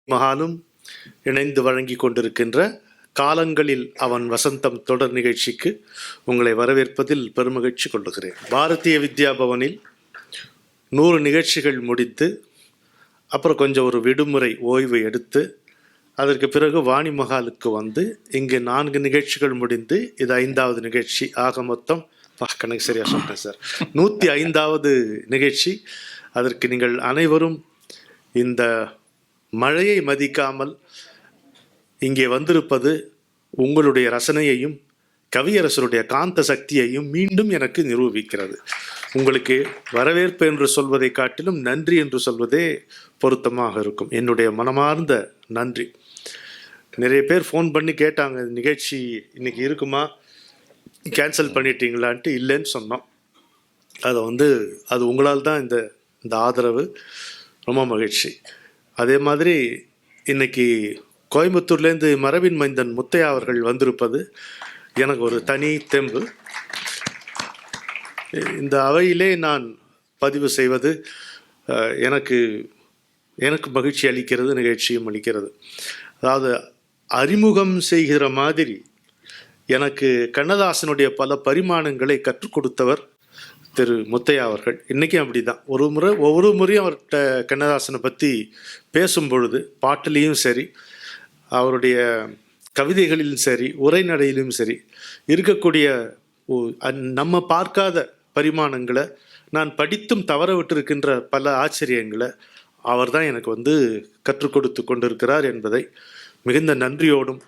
மகானும் இணைந்து வழங்கி கொண்டிருக்கின்ற காலங்களில் அவன் வசந்தம் தொடர் நிகழ்ச்சிக்கு உங்களை வரவேற்பதில் பெருமகிழ்ச்சி கொள்ளுகிறேன். பாரதிய வித்யா பவனில் 100 நிகழ்ச்சிகள் முடித்து அப்புறம் கொஞ்சம் ஒரு விடுமுறை ஓய்வு எடுத்து அதற்கு பிறகு வாணி மகாலுக்கு வந்து இங்கே 4 நிகழ்ச்சிகள் முடிந்து இது 5வது நிகழ்ச்சி. ஆக மொத்தம் கணக்கு சரியாக சொல்கிறேன் சார், 105வது நிகழ்ச்சி. அதற்கு நீங்கள் அனைவரும் இந்த மழையை மதிக்காமல் இங்கே வந்திருப்பது உங்களுடைய ரசனையையும் கவியரசருடைய காந்த சக்தியையும் மீண்டும் எனக்கு நிரூபிக்கிறது. உங்களுக்கு வரவேற்பு என்று சொல்வதை காட்டிலும் நன்றி என்று சொல்வதே பொருத்தமாக இருக்கும். என்னுடைய மனமார்ந்த நன்றி. நிறைய பேர் ஃபோன் பண்ணி கேட்டாங்க, நிகழ்ச்சி இன்னைக்கு இருக்குமா, கேன்சல் பண்ணிட்டீங்களான்ட்டு. இல்லைன்னு சொன்னோம். அது உங்களால் தான் இந்த ஆதரவு. ரொம்ப மகிழ்ச்சி. அதே மாதிரி இன்னைக்கு கோயம்புத்தூர்லேருந்து மரபின் மைந்தன் முத்தையா அவர்கள் வந்திருப்பது எனக்கு ஒரு தனி தெம்பு. இந்த அவையிலே நான் பதிவு செய்வது எனக்கு மகிழ்ச்சி அளிக்கிறது, நிகழ்ச்சியும் அளிக்கிறது. அதாவது அறிமுகம் செய்கிற மாதிரி எனக்கு கண்ணதாசனுடைய பல பரிமாணங்களை கற்றுக் கொடுத்தவர் திரு முத்தையா அவர்கள். இன்றைக்கும் அப்படி தான். ஒவ்வொரு முறையும் அவர்கிட்ட கண்ணதாசனை பற்றி பேசும் பொழுது பாட்டிலையும் சரி, அவருடைய கவிதைகளிலும் சரி, உரைநடையிலும் சரி இருக்கக்கூடிய நம்ம பார்க்காத பரிமாணங்களை, நான் படித்தும் தவற விட்டிருக்கின்ற பல ஆச்சரியங்களை அவர் தான் எனக்கு கற்றுக் கொடுத்து கொண்டிருக்கிறார் என்பதை மிகுந்த நன்றியோடும்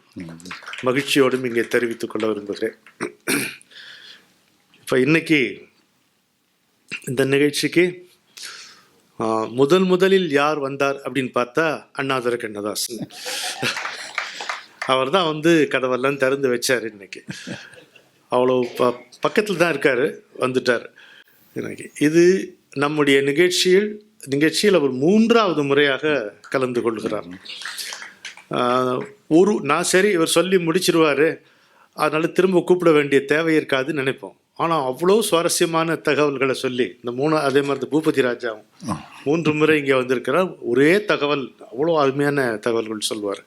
மகிழ்ச்சியோடும் இங்கே தெரிவித்துக் கொள்ள விரும்புகிறேன். இப்போ இன்னைக்கு இந்த நிகழ்ச்சிக்கு முதலில் யார் வந்தார் அப்படின்னு பார்த்தா அண்ணாதுரை கண்ணதாசன். அவர் தான் கதவெல்லாம் திறந்து வச்சார். இன்னைக்கு அவ்வளோ பக்கத்தில் தான் இருக்கார், வந்துட்டார். இன்னைக்கு இது நம்முடைய நிகழ்ச்சியில் அவர் 3வது முறையாக கலந்து கொள்கிறார். நான் சரி இவர் சொல்லி முடிச்சிருவார், அதனால திரும்ப கூப்பிட வேண்டிய தேவை இருக்காதுன்னு நினைப்போம். ஆனால் அவ்வளோ சுவாரஸ்யமான தகவல்களை சொல்லி அதே மாதிரி பூபதி ராஜாவும் 3 முறை இங்கே வந்திருக்கிறார். ஒரே தகவல், அவ்வளோ அருமையான தகவல்கள் சொல்வார்.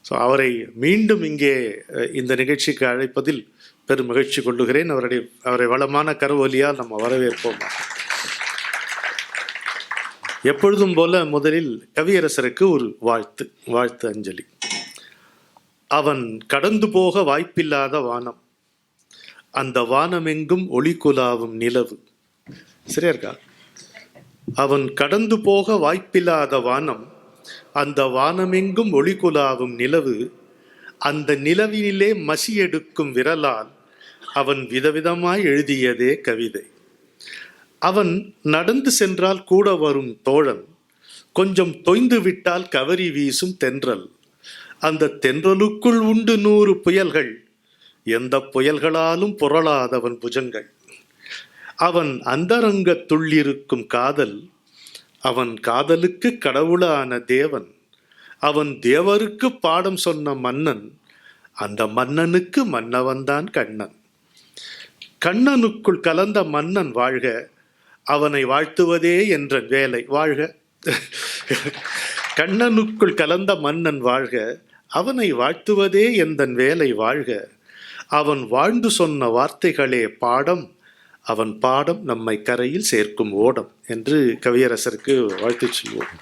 ஸோ அவரை மீண்டும் இங்கே இந்த நிகழ்ச்சிக்கு அழைப்பதில் பெரும் மகிழ்ச்சி கொள்ளுகிறேன். அவரை வளமான கரவொலியால் நம்ம வரவேற்போம். எப்பொழுதும் போல முதலில் கவியரசருக்கு ஒரு வாழ்த்து அஞ்சலி. அவன் கடந்து போக வாய்ப்பில்லாத வானம், அந்த வானமெங்கும் ஒளிக்குலாவும் நிலவு. சரியா இருக்கா? அவன் கடந்து போக வாய்ப்பில்லாத வானம், அந்த வானமெங்கும் ஒளிக்குலாவும் நிலவு, அந்த நிலவினிலே மசி எடுக்கும் விரலால் அவன் விதவிதமாய் எழுதியதே கவிதை. அவன் நடந்து சென்றால் கூட வரும் தோழன், கொஞ்சம் தொய்ந்து விட்டால் கவரி வீசும் தென்றல், அந்த தென்றலுக்குள் உண்டு 100 புயல்கள், எந்த புயல்களாலும் புரளாதவன் புஜங்கள். அவன் அந்தரங்கத்துள்ளிருக்கும் காதல், அவன் காதலுக்கு கடவுளான தேவன், அவன் தேவருக்கு பாடம் சொன்ன மன்னன், அந்த மன்னனுக்கு மன்னவன்தான் கண்ணன். கண்ணனுக்குள் கலந்த மன்னன் வாழ்க, அவனை வாழ்த்துவதே என்ற வேலை வாழ்க. கண்ணனுக்குள் கலந்த மன்னன் வாழ்க, அவனை வாழ்த்துவதே எந்தன் வேலை வாழ்க. அவன் வாழ்ந்து சொன்ன வார்த்தைகளே பாடம், அவன் பாடம் நம்மை கரையில் சேர்க்கும் ஓடம் என்று கவியரசருக்கு வாழ்த்து சொல்வோம்.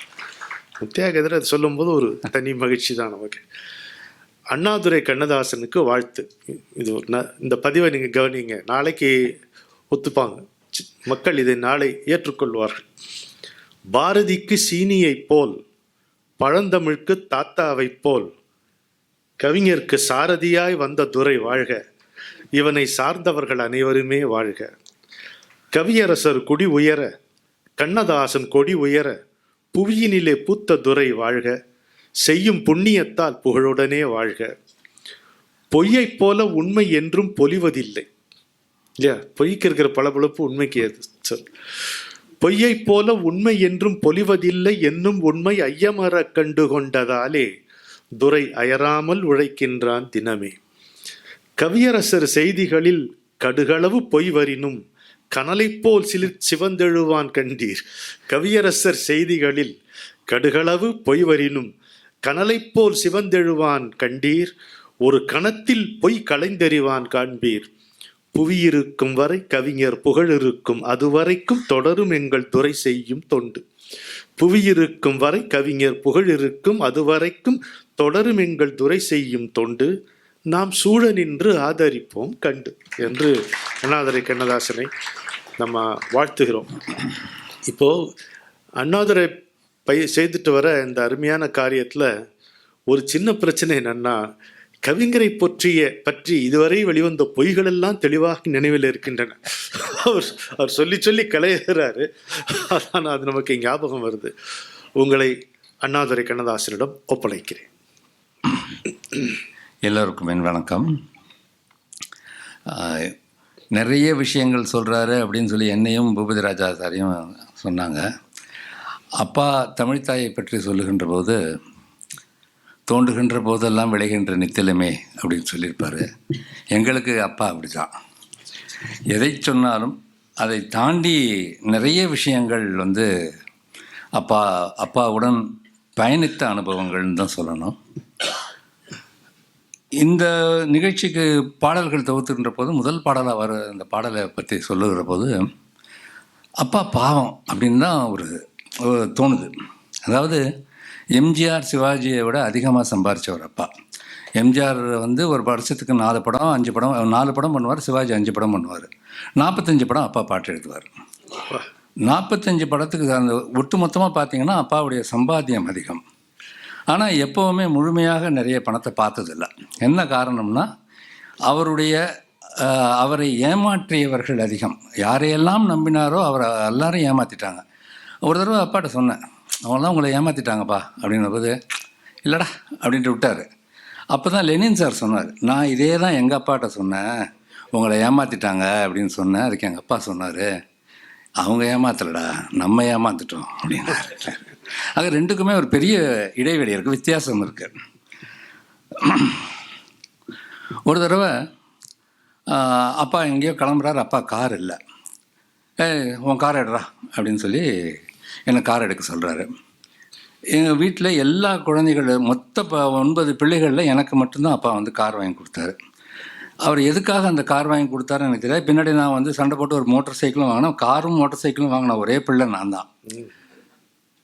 முத்தியாகதர் அது சொல்லும்போது ஒரு தனி மகிழ்ச்சி தான் நமக்கு. அண்ணாதுரை கண்ணதாசனுக்கு வாழ்த்து. இது இந்த பதிவை நீங்கள் கவனிங்க, நாளைக்கு ஒத்துப்பாங்க மக்கள், இதை நாளை ஏற்றுக்கொள்வார்கள். பாரதிக்கு சீனியை போல், பழந்தமிழ்க்கு தாத்தாவை போல், கவிஞருக்கு சாரதியாய் வந்த துரை வாழ்க, இவனை சார்ந்தவர்கள் அனைவருமே வாழ்க. கவியரசர் குடி உயர, கண்ணதாசன் கொடி உயர, புவியினிலே பூத்த துரை வாழ்க, செய்யும் புண்ணியத்தால் புகழுடனே வாழ்க. பொய்யைப் போல உண்மை என்றும் பொலிவதில்லை. இல்லையா? பொய்க்கு இருக்கிற பளபளப்பு உண்மைக்கு ஏது சொல். பொய்யைப் போல உண்மை என்றும் பொலிவதில்லை என்னும் உண்மை ஐயமற கண்டு கொண்டதாலே துரை அயராமல் உழைக்கின்றான் தினமே. கவியரசர் செய்திகளில் கடுகளவு பொய் வரினும் கனலைப் போல் சிவந்தெழுவான் கண்டீர். கவியரசர் செய்திகளில் கடுகளவு பொய் வரினும் கனலைப் போல் சிவந்தெழுவான் கண்டீர், ஒரு கணத்தில் பொய் களைந்தெறிவான் காண்பீர். புவியிருக்கும் வரை கவிஞர் புகழிருக்கும் அதுவரைக்கும் தொடரும் எங்கள் துறை செய்யும் தொண்டு. புவியிருக்கும் வரை கவிஞர் புகழிருக்கும் அதுவரைக்கும் தொடரும் எங்கள் துறை செய்யும் தொண்டு. நாம் சூழ நின்று ஆதரிப்போம் கண்டு என்று அண்ணாதுரை கண்ணதாசனை நம்ம வாழ்த்துகிறோம். இப்போ அண்ணாதுரை செய்துட்டு வர இந்த அருமையான காரியத்தில் ஒரு சின்ன பிரச்சனை என்னன்னா, கவிஞரை பற்றி இதுவரை வெளிவந்த பொய்களெல்லாம் தெளிவாக நினைவில் இருக்கின்றன. அவர் சொல்லி சொல்லி கலையிறாரு, ஆனால் அது நமக்கு ஞாபகம் வருது. உங்களை அண்ணாதுரை கண்ணதாசனிடம் ஒப்படைக்கிறேன். எல்லோருக்கும் என் வணக்கம். நிறைய விஷயங்கள் சொல்கிறாரு அப்படின்னு சொல்லி என்னையும் பூபதி ராஜாச்சாரியும் சொன்னாங்க. அப்பா தமிழ்த்தாயை பற்றி சொல்லுகின்ற போது, தோன்றுகின்ற போதெல்லாம் விளைகின்ற நித்திலமே அப்படின்னு சொல்லியிருப்பார். எங்களுக்கு அப்பா அப்படி தான். எதை சொன்னாலும் அதை தாண்டி நிறைய விஷயங்கள் அப்பாவுடன் பயணித்த அனுபவங்கள்னு தான் சொல்லணும். இந்த நிகழ்ச்சிக்கு பாடல்கள் தொகுத்துக்கின்ற போது முதல் பாடலாக வர அந்த பாடலை பற்றி சொல்லுகிற போது அப்பா பாவம் அப்படின்னு தான் ஒரு தோணுது. அதாவது எம்ஜிஆர் சிவாஜியை விட அதிகமாக சம்பாரித்தவர் அப்பா. எம்ஜிஆர் ஒரு வருஷத்துக்கு 4 படம் 5 படம் 4 படம் பண்ணுவார், சிவாஜி 5 படம் பண்ணுவார். 45 படம் அப்பா பாட்டு எழுதுவார். 45 படத்துக்கு அந்த ஒட்டு மொத்தமாக பார்த்தீங்கன்னா அப்பாவுடைய சம்பாத்தியம் அதிகம். ஆனால் எப்போவுமே முழுமையாக நிறைய பணத்தை பார்த்ததில்லை. என்ன காரணம்னா, அவரை ஏமாற்றியவர்கள் அதிகம். யாரையெல்லாம் நம்பினாரோ அவரை எல்லாரும் ஏமாற்றிட்டாங்க. ஒரு தடவை அப்பாட்ட சொன்னேன், அவங்களாம் உங்களை ஏமாற்றிட்டாங்கப்பா அப்படின்ன போது, இல்லைடா அப்படின்ட்டு விட்டார். அப்போ தான் லெனின் சார் சொன்னார், நான் இதே தான் எங்கள் அப்பாட்ட சொன்னேன், உங்களை ஏமாற்றிட்டாங்க அப்படின்னு சொன்னேன். அதுக்கு எங்கள் அப்பா சொன்னார், அவங்க ஏமாத்தலடா, நம்ம ஏமாற்றிட்டோம் அப்படின்னாரு. அது ரெண்டுக்குமே ஒரு பெரிய இடைவெளி இருக்குது, வித்தியாசம் இருக்குது. ஒரு தடவை அப்பா எங்கேயோ கிளம்புறாரு, அப்பா கார் இல்லை. உன் கார் எடுறா அப்படின்னு சொல்லி என்னை கார் எடுக்க சொல்கிறாரு. எங்கள் வீட்டில் எல்லா குழந்தைகளும் மொத்த 9 பிள்ளைகளில் எனக்கு மட்டும்தான் அப்பா கார் வாங்கி கொடுத்தாரு. அவர் எதுக்காக அந்த கார் வாங்கி கொடுத்தாருன்னு எனக்கு தெரியாது. பின்னாடி நான் சண்டை போட்டு ஒரு மோட்டார் சைக்கிளும் வாங்கினேன், காரும் மோட்டார் சைக்கிளும் வாங்கின ஒரே பிள்ளை நான் தான்.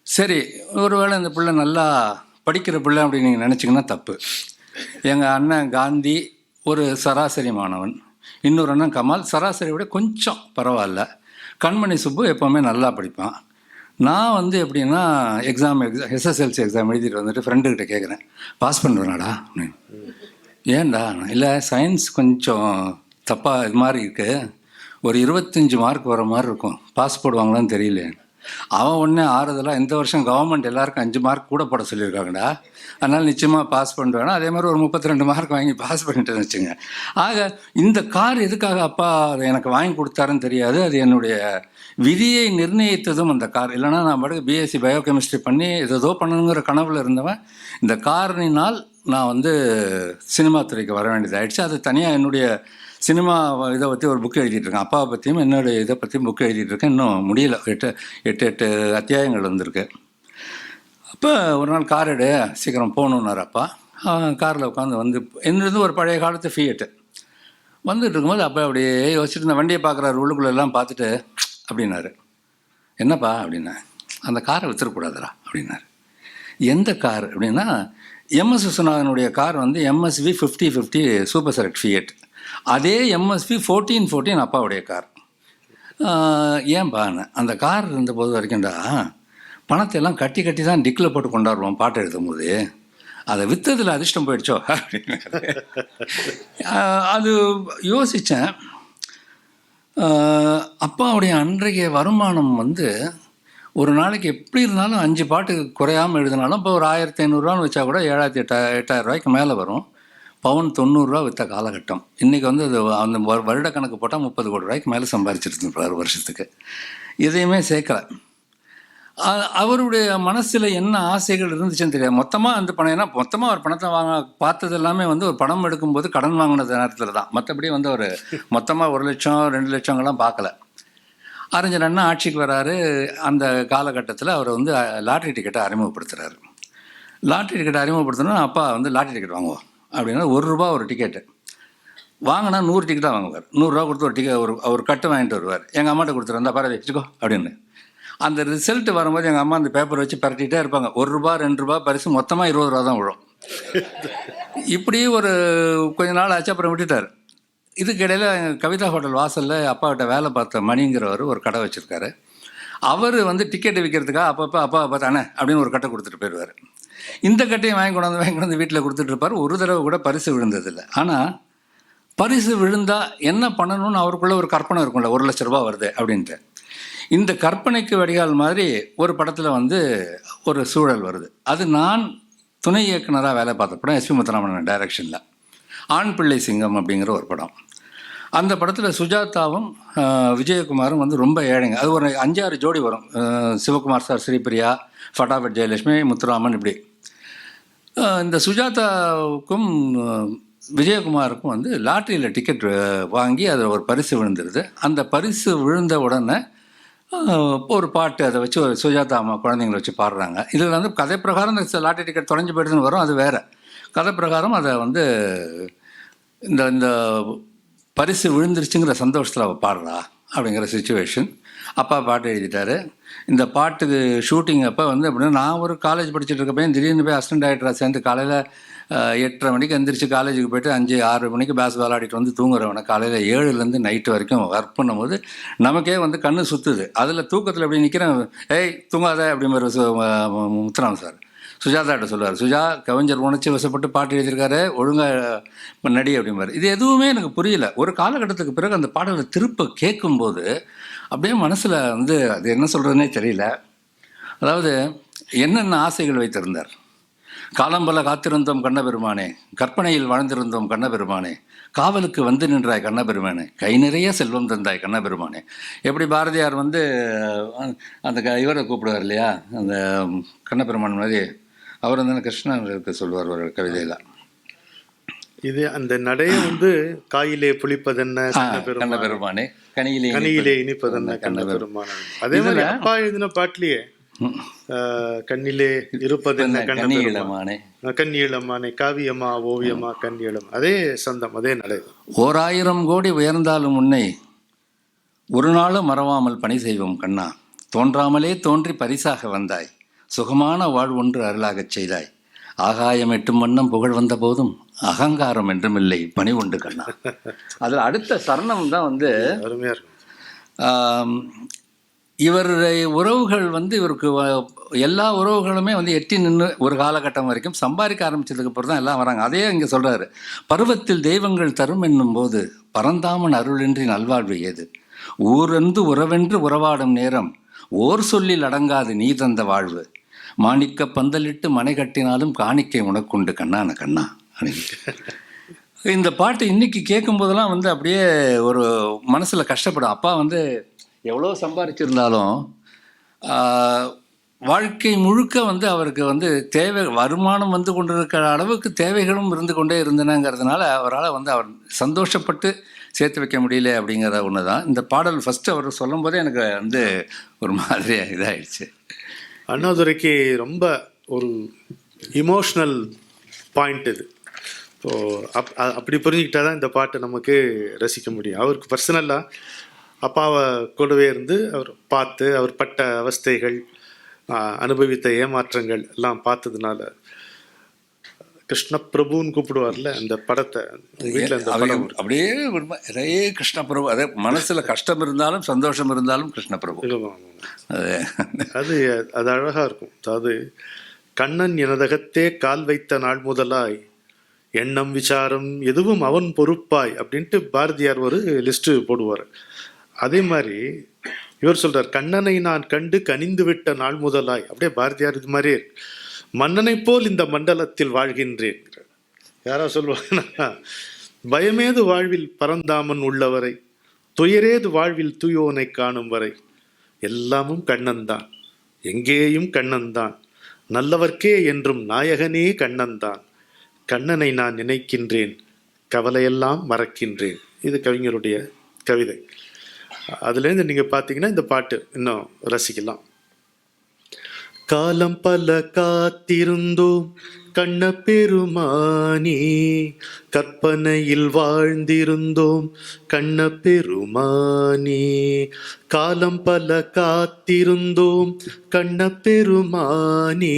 சரி, ஒருவேளை இந்த பிள்ளை நல்லா படிக்கிற பிள்ளை அப்படின்னு நீங்கள் நினச்சிங்கன்னா தப்பு. எங்கள் அண்ணன் காந்தி ஒரு சராசரி மாணவன், இன்னொரு அண்ணன் கமால் சராசரி விட கொஞ்சம் பரவாயில்ல, கண்மணி சுப்பு எப்போவுமே நல்லா படிப்பான். நான் எப்படின்னா எஸ்எஸ்எல்சி எக்ஸாம் எழுதிட்டு ஃப்ரெண்டுக்கிட்ட கேட்குறேன், பாஸ் பண்ணுவேனாடா அப்படின்னு. ஏன்டா? இல்லை, சயின்ஸ் கொஞ்சம் தப்பாக இது மாதிரி இருக்குது, ஒரு 25 மார்க் வர மாதிரி இருக்கும், பாஸ் போடுவாங்களான்னு தெரியல. அவன் ஒன்றே ஆறுதலாக, இந்த வருஷம் கவர்மெண்ட் எல்லாருக்கும் 5 மார்க் கூட போட சொல்லியிருக்காங்கடா, அதனால் நிச்சயமாக பாஸ் பண்ணுவேன்னா அதே மாதிரி ஒரு 32 மார்க் வாங்கி பாஸ் பண்ணிட்டேன்னு வச்சுங்க. ஆக இந்த கார் எதுக்காக அப்பா அதை எனக்கு வாங்கி கொடுத்தாருன்னு தெரியாது. அது என்னுடைய விதியை நிர்ணயித்ததும் அந்த கார். இல்லைனா நான் பாட்டுக்கு பிஎஸ்சி பயோகெமிஸ்ட்ரி பண்ணி ஏதோ பண்ணணுங்கிற கனவில் இருந்தவன் இந்த காரினால் நான் சினிமா துறைக்கு வர வேண்டியதாகிடுச்சு. அது தனியாக என்னுடைய சினிமா இதை பற்றி ஒரு புக் எழுதிட்டுருக்கேன், அப்பாவை பற்றியும் என்னுடைய இதை பற்றியும் புக்கு எழுதிட்டுருக்கேன். இன்னும் முடியல, 8 அத்தியாயங்கள் வந்திருக்கு. அப்போ ஒரு நாள் கார் எடு, சீக்கிரம் போகணுன்னார் அப்பா. காரில் உட்காந்து என்னது ஒரு பழைய காலத்து ஃபியட்டு வந்துட்டு இருக்கும்போது அப்போ அப்படியே யோசிச்சுட்டு இந்த வண்டியை பார்க்குறாரு, உள்ளுக்குள்ளெல்லாம் பார்த்துட்டு அப்படின்னாரு. என்னப்பா அப்படின்னா, அந்த காரை விற்றுறக்கூடாதுடா அப்படின்னாரு. எந்த கார் அப்படின்னா, எம்எஸ் விஸ்வநாதனுடைய car MSV 5050 super select Fiat. அதே எம்எஸ்வி 1414 அப்பாவுடைய கார். ஏன்பான்னு, அந்த கார் இருந்தபோது வரைக்கும்டா பணத்தை எல்லாம் கட்டி கட்டி தான் டிக்கில் போட்டு கொண்டாடுவோம் பாட்டு எழுதும் போது, அதை விற்றதில் அதிர்ஷ்டம் போயிடுச்சோ அப்படின்னு அது யோசித்தேன். அப்பாவுடைய அன்றைய வருமானம் ஒரு நாளைக்கு எப்படி இருந்தாலும் 5 பாட்டு குறையாமல் எழுதினாலும் இப்போ ஒரு 1500 வச்சா கூட 7000-8000 ரூபாய்க்கு மேலே வரும். பவுன் 90 ரூபா விற்ற காலகட்டம். இன்றைக்கி அது அந்த வருட கணக்கு போட்டால் 30 கோடி ரூபாய்க்கு மேலே சம்பாரிச்சிட்டு இருப்பார் வருஷத்துக்கு. இதையுமே சேர்க்கலை. அவருடைய மனசில் என்ன ஆசைகள் இருந்துச்சுன்னு தெரியாது. மொத்தமாக அந்த பணம், ஏன்னா மொத்தமாக ஒரு பணத்தை பார்த்தது எல்லாமே ஒரு படம் எடுக்கும்போது கடன் வாங்கினது நேரத்தில் தான். மற்றபடி ஒரு மொத்தமாக 1 லட்சம் 2 லட்சங்கள்லாம் பார்க்கல. அறிஞர் அண்ணா ஆட்சிக்கு வராரு. அந்த காலகட்டத்தில் அவர் லாட்ரி டிக்கெட்டை அறிமுகப்படுத்துகிறாரு. லாட்ரி டிக்கெட் அறிமுகப்படுத்தணும்னா அப்பா வந்து லாட்ரி டிக்கெட் வாங்குவோம் அப்படின்னா ₹1 ஒரு டிக்கெட்டு வாங்கினா 100 டிக்கெட்டாக வாங்குவார். ₹100 கொடுத்து ஒரு டிக்கெட் ஒரு கட்டு வாங்கிட்டு வருவார். எங்கள் அம்மாட்ட கொடுத்துரு, அந்த பரவாயில்ல வச்சுக்கோ அப்படின்னு. அந்த ரிசல்ட் வரும்போது எங்கள் அம்மா அந்த பேப்பர் வச்சு பரட்டிகிட்டே இருப்பாங்க. ₹1 ₹2 பரிசு மொத்தமாக ₹20 தான் விழும். இப்படி ஒரு கொஞ்ச நாள் ஆச்சு, அப்புறம் விட்டுட்டார். இதுக்கு இடையில் கவிதா ஹோட்டல் வாசலில் அப்பாக்கிட்ட வேலை பார்த்த மணிங்கிறவர் ஒரு கடை வச்சுருக்காரு. அவர் வந்து டிக்கெட்டு விற்கிறதுக்காக அப்பப்போ அப்பா பார்த்தானே அப்படின்னு ஒரு கட்டை கொடுத்துட்டு போயிடுவார். இந்த கட்டையும் வாங்கி கொண்டாந்து வீட்டில் கொடுத்துட்டு இருப்பார். ஒரு தடவை கூட பரிசு விழுந்ததில்லை. ஆனால் பரிசு விழுந்தால் என்ன பண்ணணும்னு அவருக்குள்ளே ஒரு கற்பனை இருக்கும்ல, ₹1,00,000 வருது அப்படின்ட்டு. இந்த கற்பனைக்கு வடிகால் மாதிரி ஒரு படத்தில் வந்து ஒரு சூழல் வருது. அது நான் துணை இயக்குனராக வேலை பார்த்த படம், எஸ்பி முத்துராமன் டைரக்ஷனில் ஆண் பிள்ளை சிங்கம் அப்படிங்கிற ஒரு படம். அந்த படத்தில் சுஜாதாவும் விஜயகுமாரும் வந்து ரொம்ப ஏழைங்க. அது ஒரு 5-6 ஜோடி வரும். சிவகுமார் சார், ஸ்ரீபிரியா, ஃபட்டாபட் ஜெயலட்சுமி, முத்துராமன், இப்படி. இந்த சுஜாதாவுக்கும் விஜயகுமாருக்கும் வந்து லாட்ரியில் டிக்கெட் வாங்கி அதில் ஒரு பரிசு விழுந்துருது. அந்த பரிசு விழுந்த உடனே ஒரு பாட்டு அதை வச்சு ஒரு சுஜாதா அம்மா குழந்தைங்களை வச்சு பாடுறாங்க. இதில் வந்து கதை பிரகாரம் இந்த லாட்ரி டிக்கெட் தொலைஞ்சு போயிடுதுன்னு வரும், அது வேறு. கதை பிரகாரம் அதை வந்து இந்த இந்த பரிசு விழுந்துருச்சுங்கிற சந்தோஷத்தில் அவள் பாடுறா அப்படிங்கிற சுச்சுவேஷன். அப்பா பாட்டு எழுதிட்டாரு. இந்த பாட்டுக்கு ஷூட்டிங் அப்போ வந்து அப்படின்னா, நான் ஒரு காலேஜ் படிச்சுட்டு இருக்கப்போ திடீர்னு போய் அசிஸ்டன்ட் டைரக்டராக சேர்ந்து காலையில் 8:30 மணிக்கு எந்திரிச்சு காலேஜுக்கு போய்ட்டு 5-6 மணிக்கு பேஸ் விளையாடிட்டு வந்து தூங்குறவனை காலையில் 7லேருந்து நைட்டு வரைக்கும் ஒர்க் பண்ணும்போது நமக்கே வந்து கண்ணு சுற்றுது. அதில் தூக்கத்தில் எப்படி நிற்கிறேன், ஏய் தூங்காத அப்படிங்கிற முத்துராமன் சார் சுஜாதாட்ட சொல்லுவார், சுஜா கவிஞர் உணர்ச்சி வசப்பட்டு பாட்டு எழுதியிருக்காரு, ஒழுங்காக நடி அப்படிம்பார். இது எதுவுமே எனக்கு புரியல. ஒரு காலகட்டத்துக்கு பிறகு அந்த பாடலை திருப்ப கேட்கும்போது அப்படியே மனசில் வந்து அது என்ன சொல்கிறதுனே தெரியல. அதாவது என்னென்ன ஆசைகள் வைத்திருந்தார். காலம்பல காத்திருந்தோம் கண்ணபெருமானே, கற்பனையில் வாழ்ந்திருந்தோம் கண்ணபெருமானே, காவலுக்கு வந்து நின்றாய் கண்ணபெருமானே, கை நிறைய செல்வம் தந்தாய் கண்ணபெருமானே. எப்படி பாரதியார் வந்து அந்த இவரை கூப்பிடுவார் இல்லையா, அந்த கண்ணபெருமான் மாதிரி, அவர் வந்து கிருஷ்ணனுக்கு சொல்லுவார் ஒரு கவிதையில். இது அந்த நடைய வந்து காயிலே புளிப்பதென்ன கண்ணபெருமானே, கனியிலே இனிப்பதென்ன கண்ணபெருமானே. அதே மாதிரி அப்பா எழுதின பாட்டிலேயே கண்ணிலே இருப்பதென்ன கண்ணீளமானே, கண்ணீளமானே, காவியமா ஓவியமா கண்ணீளம், அதே சந்தம், அதே நடை. 1000 கோடி உயர்ந்தாலும் உன்னை ஒரு நாளும் மறவாமல் பணி செய்வோம் கண்ணா, தோன்றாமலே தோன்றி பரிசாக வந்தாய், சுகமான வாழ்வொன்று அருளாகச் செய்தாய், ஆகாயம் எட்டும் வண்ணம் புகழ் வந்த போதும் அகங்காரம் என்றுமில்லை பணி உண்டு கண்ணா. அதில் அடுத்த சரணம் தான் வந்து அருமையாக இருக்கும். இவருடைய உறவுகள் வந்து இவருக்கு எல்லா உறவுகளுமே வந்து எட்டி நின்று ஒரு காலகட்டம் வரைக்கும் சம்பாதிக்க ஆரம்பித்ததுக்கு அப்புறம் தான் எல்லாம் வராங்க. அதே இங்கே சொல்கிறாரு, பருவத்தில் தெய்வங்கள் தரும் என்னும் போது பரந்தாமன் அருளின்றி நல்வாழ்வு ஏது, ஊரென்று உறவென்று உறவாடும் நேரம் ஓர் சொல்லில் அடங்காது நீ தந்த வாழ்வு, மாணிக்க பந்தலிட்டு மனை கட்டினாலும் காணிக்கை உனக்குண்டு கண்ணான கண்ணா அப்படின்னு. இந்த பாட்டு இன்னைக்கு கேட்கும்போதெல்லாம் வந்து அப்படியே ஒரு மனசில் கஷ்டப்படும். அப்பா வந்து எவ்வளோ சம்பாதிச்சிருந்தாலும் வாழ்க்கை முழுக்க வந்து அவருக்கு வந்து தேவை, வருமானம் வந்து கொண்டு இருக்கிற அளவுக்கு தேவைகளும் இருந்து கொண்டே இருந்தனங்கிறதுனால அவரால் வந்து அவர் சந்தோஷப்பட்டு சேர்த்து வைக்க முடியல அப்படிங்கிற ஒன்று தான். இந்த பாடல் ஃபஸ்ட்டு அவர் சொல்லும் போதே எனக்கு வந்து ஒரு மாதிரியாக இதாகிடுச்சு. அண்ணாதுரைக்கு ரொம்ப ஒரு இமோஷ்னல் பாயிண்ட் இது. ஸோ அப்படி புரிஞ்சுக்கிட்டா தான் இந்த பாட்டை நமக்கு ரசிக்க முடியும். அவருக்கு பர்சனலாக அப்பாவை கூடவே இருந்து அவர் பார்த்து அவர் பட்ட அவஸ்தைகள், அனுபவித்த ஏமாற்றங்கள் எல்லாம் பார்த்ததுனால கிருஷ்ண பிரபுன்னு கூப்பிடுவார்ல அந்த படத்தை வீட்டில். அந்த படம் அப்படியே ரே கிருஷ்ண பிரபு, அதே மனசில் கஷ்டம் இருந்தாலும் சந்தோஷம் இருந்தாலும் கிருஷ்ண பிரபு, அது அது அழகாக இருக்கும். அதாவது கண்ணன் எனதகத்தே கால் வைத்த நாள் முதலாய் எண்ணம் விசாரம் எதுவும் அவன் பொறுப்பாய் அப்படின்ட்டு பாரதியார் ஒரு லிஸ்ட்டு போடுவார். அதே மாதிரி இவர் சொல்றார், கண்ணனை நான் கண்டு கனிந்து விட்ட நாள் முதலாய். அப்படியே பாரதியார் இது மாதிரியே மன்னனை போல் இந்த மண்டலத்தில் வாழ்கின்றேன். யாரா சொல்லுவாங்கன்னா, பயமேது வாழ்வில் பரந்தாமன் உள்ளவரை, துயரேது வாழ்வில் தூயோனை காணும் வரை, எல்லாமும் கண்ணன்தான், எங்கேயும் கண்ணன்தான், நல்லவர்க்கே என்றும் நாயகனே கண்ணன்தான், கண்ணனை நான் நினைக்கின்றேன், கவலையெல்லாம் மறக்கின்றேன். இது கவிஞருடைய கவிதை. அதுலேருந்து நீங்கள் பார்த்தீங்கன்னா இந்த பாட்டு இன்னும் ரசிக்கலாம். காலம் பல காத்திருந்தோம் கண்ணப்பெருமானே, கற்பனையில் வாழ்ந்திருந்தோம் கண்ணப்பெருமானே. காலம் பல காத்திருந்தோம் கண்ணப்பெருமானே,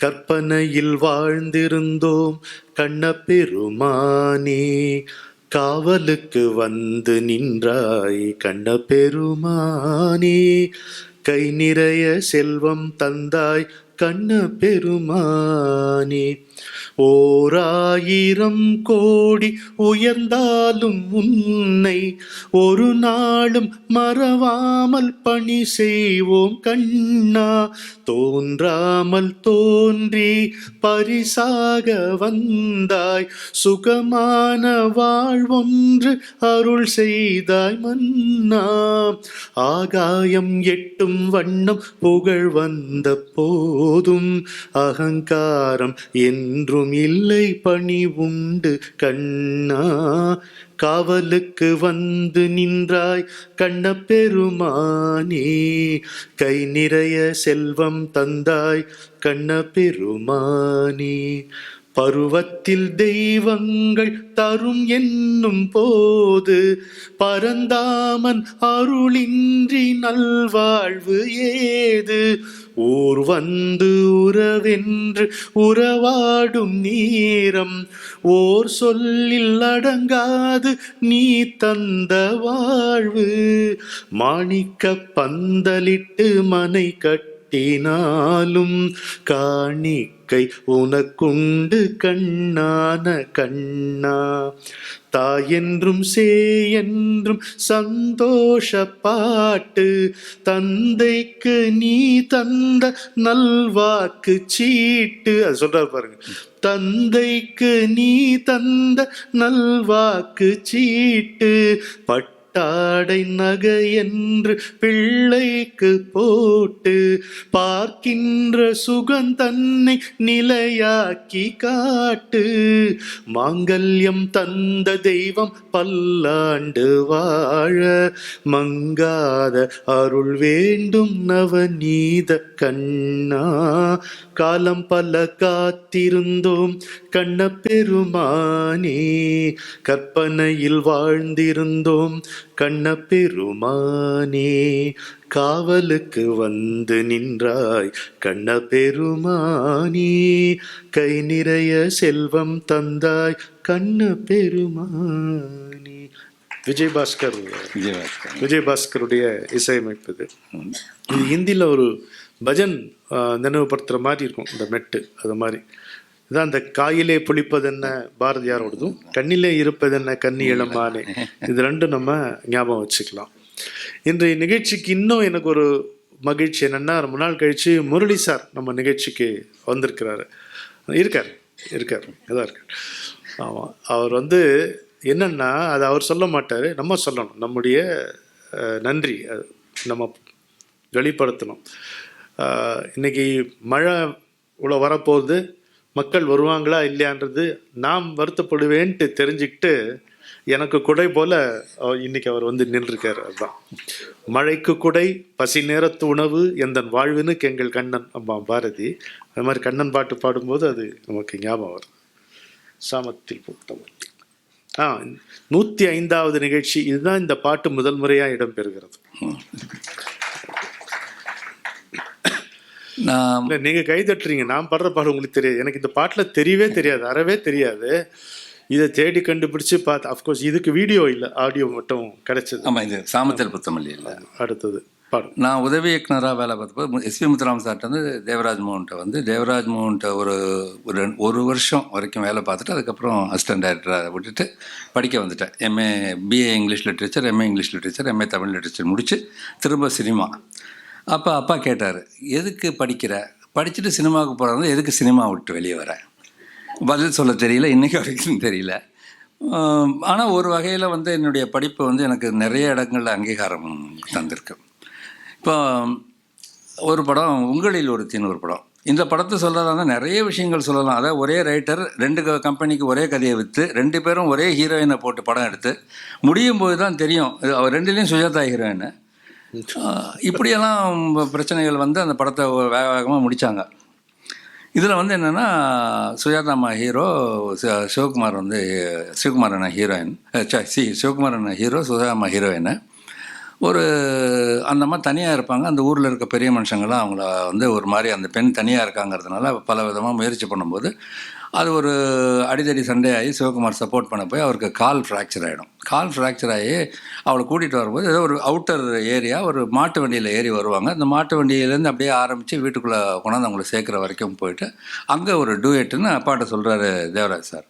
கற்பனையில் வாழ்ந்திருந்தோம் கண்ணப்பெருமானே. காவலுக்கு வந்து நின்றாய் கண்ணப்பெருமானே, கை நிறைய செல்வம் தந்தாய் கண்ணப்பெருமானே. 1000 கோடி உயர்ந்தாலும் உன்னை ஒரு நாளும் மறவாமல் பணி செய்வோம் கண்ணா. தோன்றாமல் தோன்றி பரிசாக வந்தாய், சுகமான வாழ்வொன்று அருள் செய்தாய் மன்னா. ஆகாயம் எட்டும் வண்ணம் புகழ் வந்த போதும் அகங்காரம் என்றும் இல்லை பணி உண்டு கண்ணா. காவலுக்கு வந்து நின்றாய் கண்ணப்பெருமானே, கை நிறைய செல்வம் தந்தாய் கண்ணப்பெருமானே. பருவத்தில் தெய்வங்கள் தரும் என்னும் போது பரந்தாமன் அருளின்றி நல்வாழ்வு ஏது. ஊர் வந்து உறவென்று உறவாடும் நேரம் ஓர் சொல்லில் அடங்காது நீ தந்த வாழ்வு. மாணிக்க பந்தலிட்டு மனை கட்டினாலும் காணிக்கை உனக்குண்டு கண்ணான கண்ணா. தாயென்றும் சேயென்றும் சந்தோஷ பாட்டு, தந்தைக்கு நீ தந்த நல்வாக்கு சீட்டு. அது சொல்றாரு பாருங்க, தந்தைக்கு நீ தந்த நல்வாக்கு சீட்டு. பட்டாடை நகை என்று பிள்ளைக்கு போட்டு பார்க்கின்ற சுகந்தன்னை நிலையாக்கி காட்டு. மாங்கல்யம் தந்த தெய்வம் பல்லாண்டு வாழ மங்காத அருள் வேண்டும் நவநீத கண்ணா. காலம் பல காத்திருந்தோம் கண்ணப்பெருமானே, கற்பனையில் வாழ்ந்திருந்தோம் கண்ணப்பெருமானே. காவலுக்கு வந்து நின்றாய் கண்ணப்பெருமானே, கை நிறைய செல்வம் தந்தாய் கண்ணப்பெருமானே. விஜயபாஸ்கருடைய இசையமைப்பு இது. ஹிந்தியில் ஒரு பஜன் நினைவுபடுத்துகிற மாதிரி இருக்கும் இந்த மெட்டு. அது மாதிரி இதான் அந்த காயிலே புளிப்பதென்ன பாரதியாரோடதும், கண்ணிலே இருப்பதென்ன கன்னி இளமானே, இது ரெண்டும் நம்ம ஞாபகம் வச்சுக்கலாம். இன்றைய நிகழ்ச்சிக்கு இன்னும் எனக்கு ஒரு மகிழ்ச்சி என்னென்னா, ரொம்ப நாள் கழித்து முரளி சார் நம்ம நிகழ்ச்சிக்கு வந்திருக்கிறாரு. இருக்கார் இதான் இருக்கார். ஆமாம், அவர் வந்து என்னென்னா அதை அவர் சொல்ல மாட்டார், நம்ம சொல்லணும். நம்முடைய நன்றி நம்ம வெளிப்படுத்தணும். இன்றைக்கி மழை இவ்வளோ வரப்போகுது, மக்கள் வருவாங்களா இல்லையான்றது நாம் வருத்தப்படுவேன்ட்டு தெரிஞ்சுக்கிட்டு எனக்கு குடை போல் இன்றைக்கி அவர் வந்து நின்றுருக்கார். அதுதான் மழைக்கு குடை, பசி நேரத்து உணவு, எந்தன் வாழ்வினுக்கு எங்கள் கண்ணன் அம்மா பாரதி. அது மாதிரி கண்ணன் பாட்டு பாடும்போது அது நமக்கு ஞாபகம் வரும். சாமத்தில் பூத்தமல்லி 105வது நிகழ்ச்சி இதுதான். இந்த பாட்டு முதல் முறையாக இடம்பெறுகிறது. இல்லை, நீங்கள் கை தட்டுறீங்க, நான் பாடுற பாடம் உங்களுக்கு தெரியாது. எனக்கு இந்த பாட்டில் தெரியவே தெரியாது, அறவே தெரியாது. இதை தேடி கண்டுபிடிச்சு பார்த்து, அஃப்கோர்ஸ் இதுக்கு வீடியோ இல்லை, ஆடியோ மட்டும் கிடைச்சது. ஆமாம், இது சாமத்தில் புத்தமல்லி இல்லை. அடுத்தது பாடும். நான் உதவி இயக்குனராக வேலை பார்த்தப்போ எஸ்வி முத்துராமன் சார்ட்ட வந்து தேவராஜ் மோகன்ட்ட ஒரு வருஷம் வரைக்கும் வேலை பார்த்துட்டு அதுக்கப்புறம் அசிஸ்டன்ட் டைரக்டராக விட்டுட்டு படிக்க வந்துட்டேன். MA BA English literature, MA English literature, MA Tamil literature முடித்து திரும்ப சினிமா. அப்போ அப்பா கேட்டார், எதுக்கு படிச்சுட்டு சினிமாவுக்கு போகிறாங்க, எதுக்கு சினிமா விட்டு வெளியே வர? பதில் சொல்ல தெரியல, இன்றைக்கி வரைக்கும் தெரியல. ஆனால் ஒரு வகையில் வந்து என்னுடைய படிப்பு வந்து எனக்கு நிறைய இடங்களில் அங்கீகாரம் தந்திருக்கு. இப்போ ஒரு படம் உங்களில் ஒருத்தின்னு ஒரு படம். இந்த படத்தை சொல்கிறதா நிறைய விஷயங்கள் சொல்லலாம். அதாவது ஒரே ரைட்டர் 2 கம்பெனிக்கு ஒரே கதையை விற்று 2 பேரும் ஒரே ஹீரோயினை போட்டு படம் எடுத்து முடியும் போது தான் தெரியும் அவர் 2லேயும் சுஜாதா ஹீரோயின். இப்படியெல்லாம் பிரச்சனைகள் வந்து அந்த படத்தை வேக வேகமாக முடித்தாங்க. இதில் வந்து என்னென்னா, சுஜாதாம்மா ஹீரோ, சிவகுமார் வந்து சிவகுமார் அண்ணா ஹீரோயின், சிவகுமார் அண்ணா ஹீரோ, சுஜாதாம்மா ஹீரோயினு. ஒரு அந்த அம்மா தனியாக இருப்பாங்க. அந்த ஊரில் இருக்க பெரிய மனுஷங்களாம் அவங்கள வந்து ஒரு மாதிரி, அந்த பெண் தனியாக இருக்காங்கிறதுனால பல விதமாக முயற்சி பண்ணும்போது அது ஒரு அடிதடி சண்டையாகி சிவகுமார் சப்போர்ட் பண்ண போய் அவருக்கு கால் ஃப்ராக்சர் ஆகிடும். கால் ஃப்ராக்சர் ஆகி அவளை கூட்டிகிட்டு வரும்போது ஏதோ ஒரு அவுட்டர் ஏரியா, ஒரு மாட்டு வண்டியில் ஏறி வருவாங்க. அந்த மாட்டு வண்டியிலேருந்து அப்படியே ஆரம்பித்து வீட்டுக்குள்ளே கொண்டாந்து அவங்கள சேர்க்குற வரைக்கும் போயிட்டு அங்கே ஒரு டூயட்டுன்னு அப்பாட்ட சொல்கிறாரு தேவராஜ் சார்.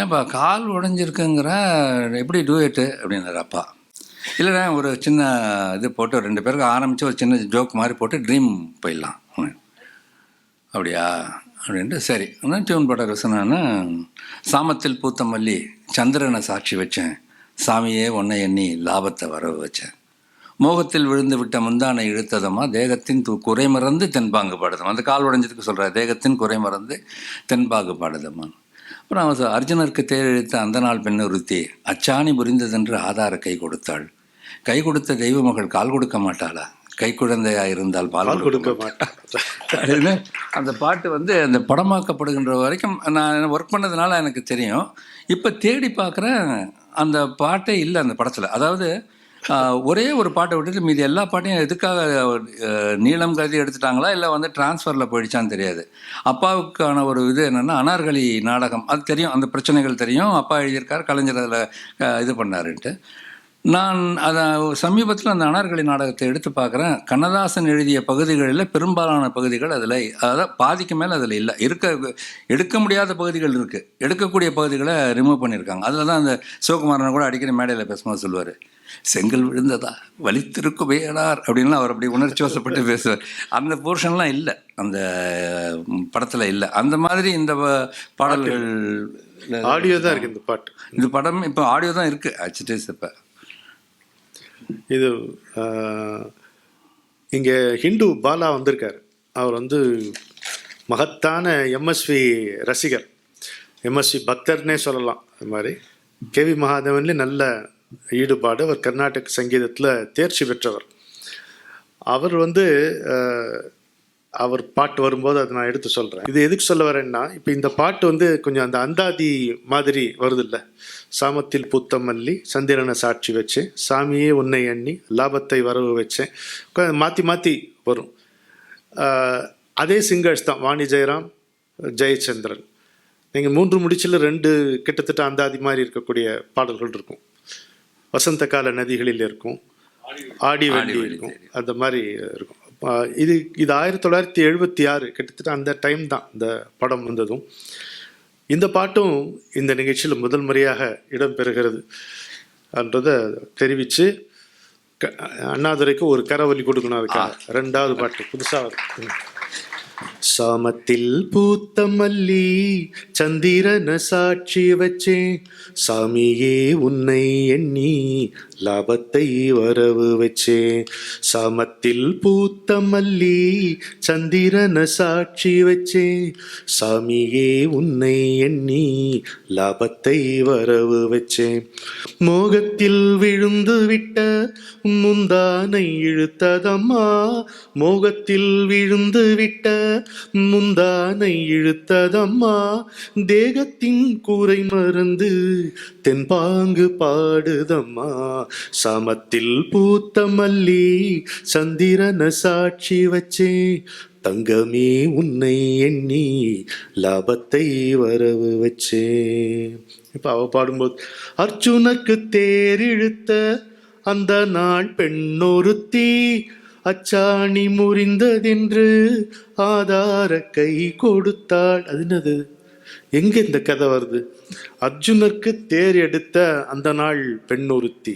ஏன்ப்பா கால் உடஞ்சிருக்குங்கிற, எப்படி டூயட்டு அப்படின்னாரு அப்பா. இல்லைண்ணா, ஒரு சின்ன இது போட்டு 2 பேருக்கு ஆரம்பித்து ஒரு சின்ன ஜோக் மாதிரி போட்டு ட்ரீம் போயிடலாம். அப்படியா அப்படின்ட்டு சரி டியூன் போட்ட ரசனான்னு, சாமத்தில் பூத்த மல்லி சந்திரனை சாட்சி வச்சேன், சாமியே ஒன்றை எண்ணி லாபத்தை வரவு வச்சேன், மோகத்தில் விழுந்து விட்ட முந்தானை இழுத்ததம்மா, தேகத்தின் குறை மறந்து தென்பாங்கு பாடுதம்மா. அந்த கால் உடைஞ்சதுக்கு சொல்கிறார், தேகத்தின் குறை மறந்து தென்பாங்கு பாடுதம்மா. அப்புறம் அவன் அர்ஜுனருக்கு தேர் இழுத்த அந்த நாள் பெண்ணுறுத்தி அச்சாணி புரிந்ததென்று ஆதார கை கொடுத்தாள், கை கொடுத்த தெய்வ மகள் கால் கொடுக்க மாட்டாளா, கை குழந்தையாக இருந்தால் பால் கொடுக்க மாட்டாள் அப்படின்னு அந்த பாட்டு வந்து அந்த படமாக்கப்படுகின்ற வரைக்கும் நான் ஒர்க் பண்ணதுனால எனக்கு தெரியும். இப்போ தேடி பார்க்குறேன், அந்த பாட்டே இல்லை அந்த படத்தில். அதாவது ஒரே ஒரு பாட்டை விட்டுட்டு மீதி எல்லா பாட்டையும் எதுக்காக நீளம் கருதி எடுத்துட்டாங்களா, இல்லை வந்து டிரான்ஸ்ஃபரில் போயிடுச்சான்னு தெரியாது. அப்பாவுக்கான ஒரு இது என்னென்னா, அனார்கலி நாடகம் அது தெரியும், அந்த பிரச்சனைகள் தெரியும், அப்பா எழுதியிருக்கார், கலைஞர் அதில் இது பண்ணாருன்ட்டு. நான் அதை சமீபத்தில் அந்த அனார்கலி நாடகத்தை எடுத்து பார்க்குறேன். கண்ணதாசன் எழுதிய பகுதிகளில் பெரும்பாலான பகுதிகள் அதில், அதாவது பாதிக்கு மேலே அதில் இல்லை. எடுக்க முடியாத பகுதிகள் இருக்குது, எடுக்கக்கூடிய பகுதிகளை ரிமூவ் பண்ணியிருக்காங்க. அதில் தான் அந்த சிவகுமாரனை கூட அடிக்கடி மேடையில் பேசும்போது சொல்லுவார், செங்கல் விழுந்ததா வலித்திருக்கும் வேணார் அப்படின்லாம் அவர் அப்படி உணர்ச்சி வசப்பட்டு பேசுவார். அந்த போர்ஷன்லாம் இல்லை அந்த படத்தில் இல்லை. அந்த மாதிரி இந்த பாடல்கள் ஆடியோ தான் இருக்குது. இந்த பாட்டு, இந்த படம் இப்போ ஆடியோ தான் இருக்குது ஆக்சுவலிஸ். இப்போ இது இங்கே ஹிந்து பாலா வந்திருக்கார். அவர் வந்து மகத்தான எம்எஸ்வி ரசிகர், எம்எஸ்வி பக்தர்னே சொல்லலாம். அது மாதிரி கேவி மகாதேவன்லேயே நல்ல ஈடுபாடு. அவர் கர்நாடக சங்கீதத்தில் தேர்ச்சி பெற்றவர். அவர் வந்து அவர் பாட்டு வரும்போது அதை நான் எடுத்து சொல்கிறேன். இது எதுக்கு சொல்ல வரேன்னா, இப்போ இந்த பாட்டு வந்து கொஞ்சம் அந்த அந்தாதி மாதிரி வருது இல்லை, சாமத்தில் பூத்த மல்லி சந்திரனை சாட்சி வச்சேன், சாமியே உன்னை எண்ணி லாபத்தை வரவு வச்சேன், மாற்றி மாற்றி வரும். அதே சிங்கர்ஸ் தான், வாணி ஜெயராம், ஜெயச்சந்திரன். நீங்கள் 3 முடிச்சில் 2 கிட்டத்தட்ட அந்தாதி மாதிரி இருக்கக்கூடிய பாடல்கள் இருக்கும். வசந்த கால நதிகளில் இருக்கும், ஆடி வெள்ளி இருக்கும், அந்த மாதிரி இருக்கும். இது 1976 கிட்டத்தட்ட அந்த டைம் தான் இந்த படம் வந்ததும். இந்த பாட்டும் இந்த நிகழ்ச்சியில் முதல் முறையாக இடம்பெறுகிறது என்றதை தெரிவித்து அண்ணாதுரைக்கு ஒரு கரவொலி கொடுக்கணும். அதுக்காக 2வது பாட்டு புதுசாக. சாமத்தில் பூத்த மல்லி சந்திரன சாட்சி வச்சேன், சாமியே உன்னை எண்ணி லாபத்தை வரவு வச்சேன், சாமத்தில் பூத்த மல்லி சந்திரன சாட்சி வச்சேன், சாமியே உன்னை எண்ணி லாபத்தை வரவு வச்சேன், மோகத்தில் விழுந்து விட்ட முந்தானை இழுத்ததம்மா, மோகத்தில் விழுந்து விட்ட முந்தானை இழுத்ததம்மா, தேகத்தின் கூரை மறந்து தென்பாங்கு பாடுதம்மா, சாமத்தில் பூத்த மல்லி சந்திரன சாட்சி வச்சே, தங்கமே உன்னை எண்ணி லாபத்தை வரவு வச்சே. இப்போ அவ பாடும்போது, அர்ஜுனக்கு தேரிழுத்த அந்த நாள் பெண்ணொருத்தி, அச்சாணி முறிந்ததென்று ஆதார கை கொடுத்தாள். அது என்னது, எங்கே இந்த கதை வருது? அர்ஜுனருக்கு தேர் எடுத்த அந்த நாள் பெண்ணொருத்தி.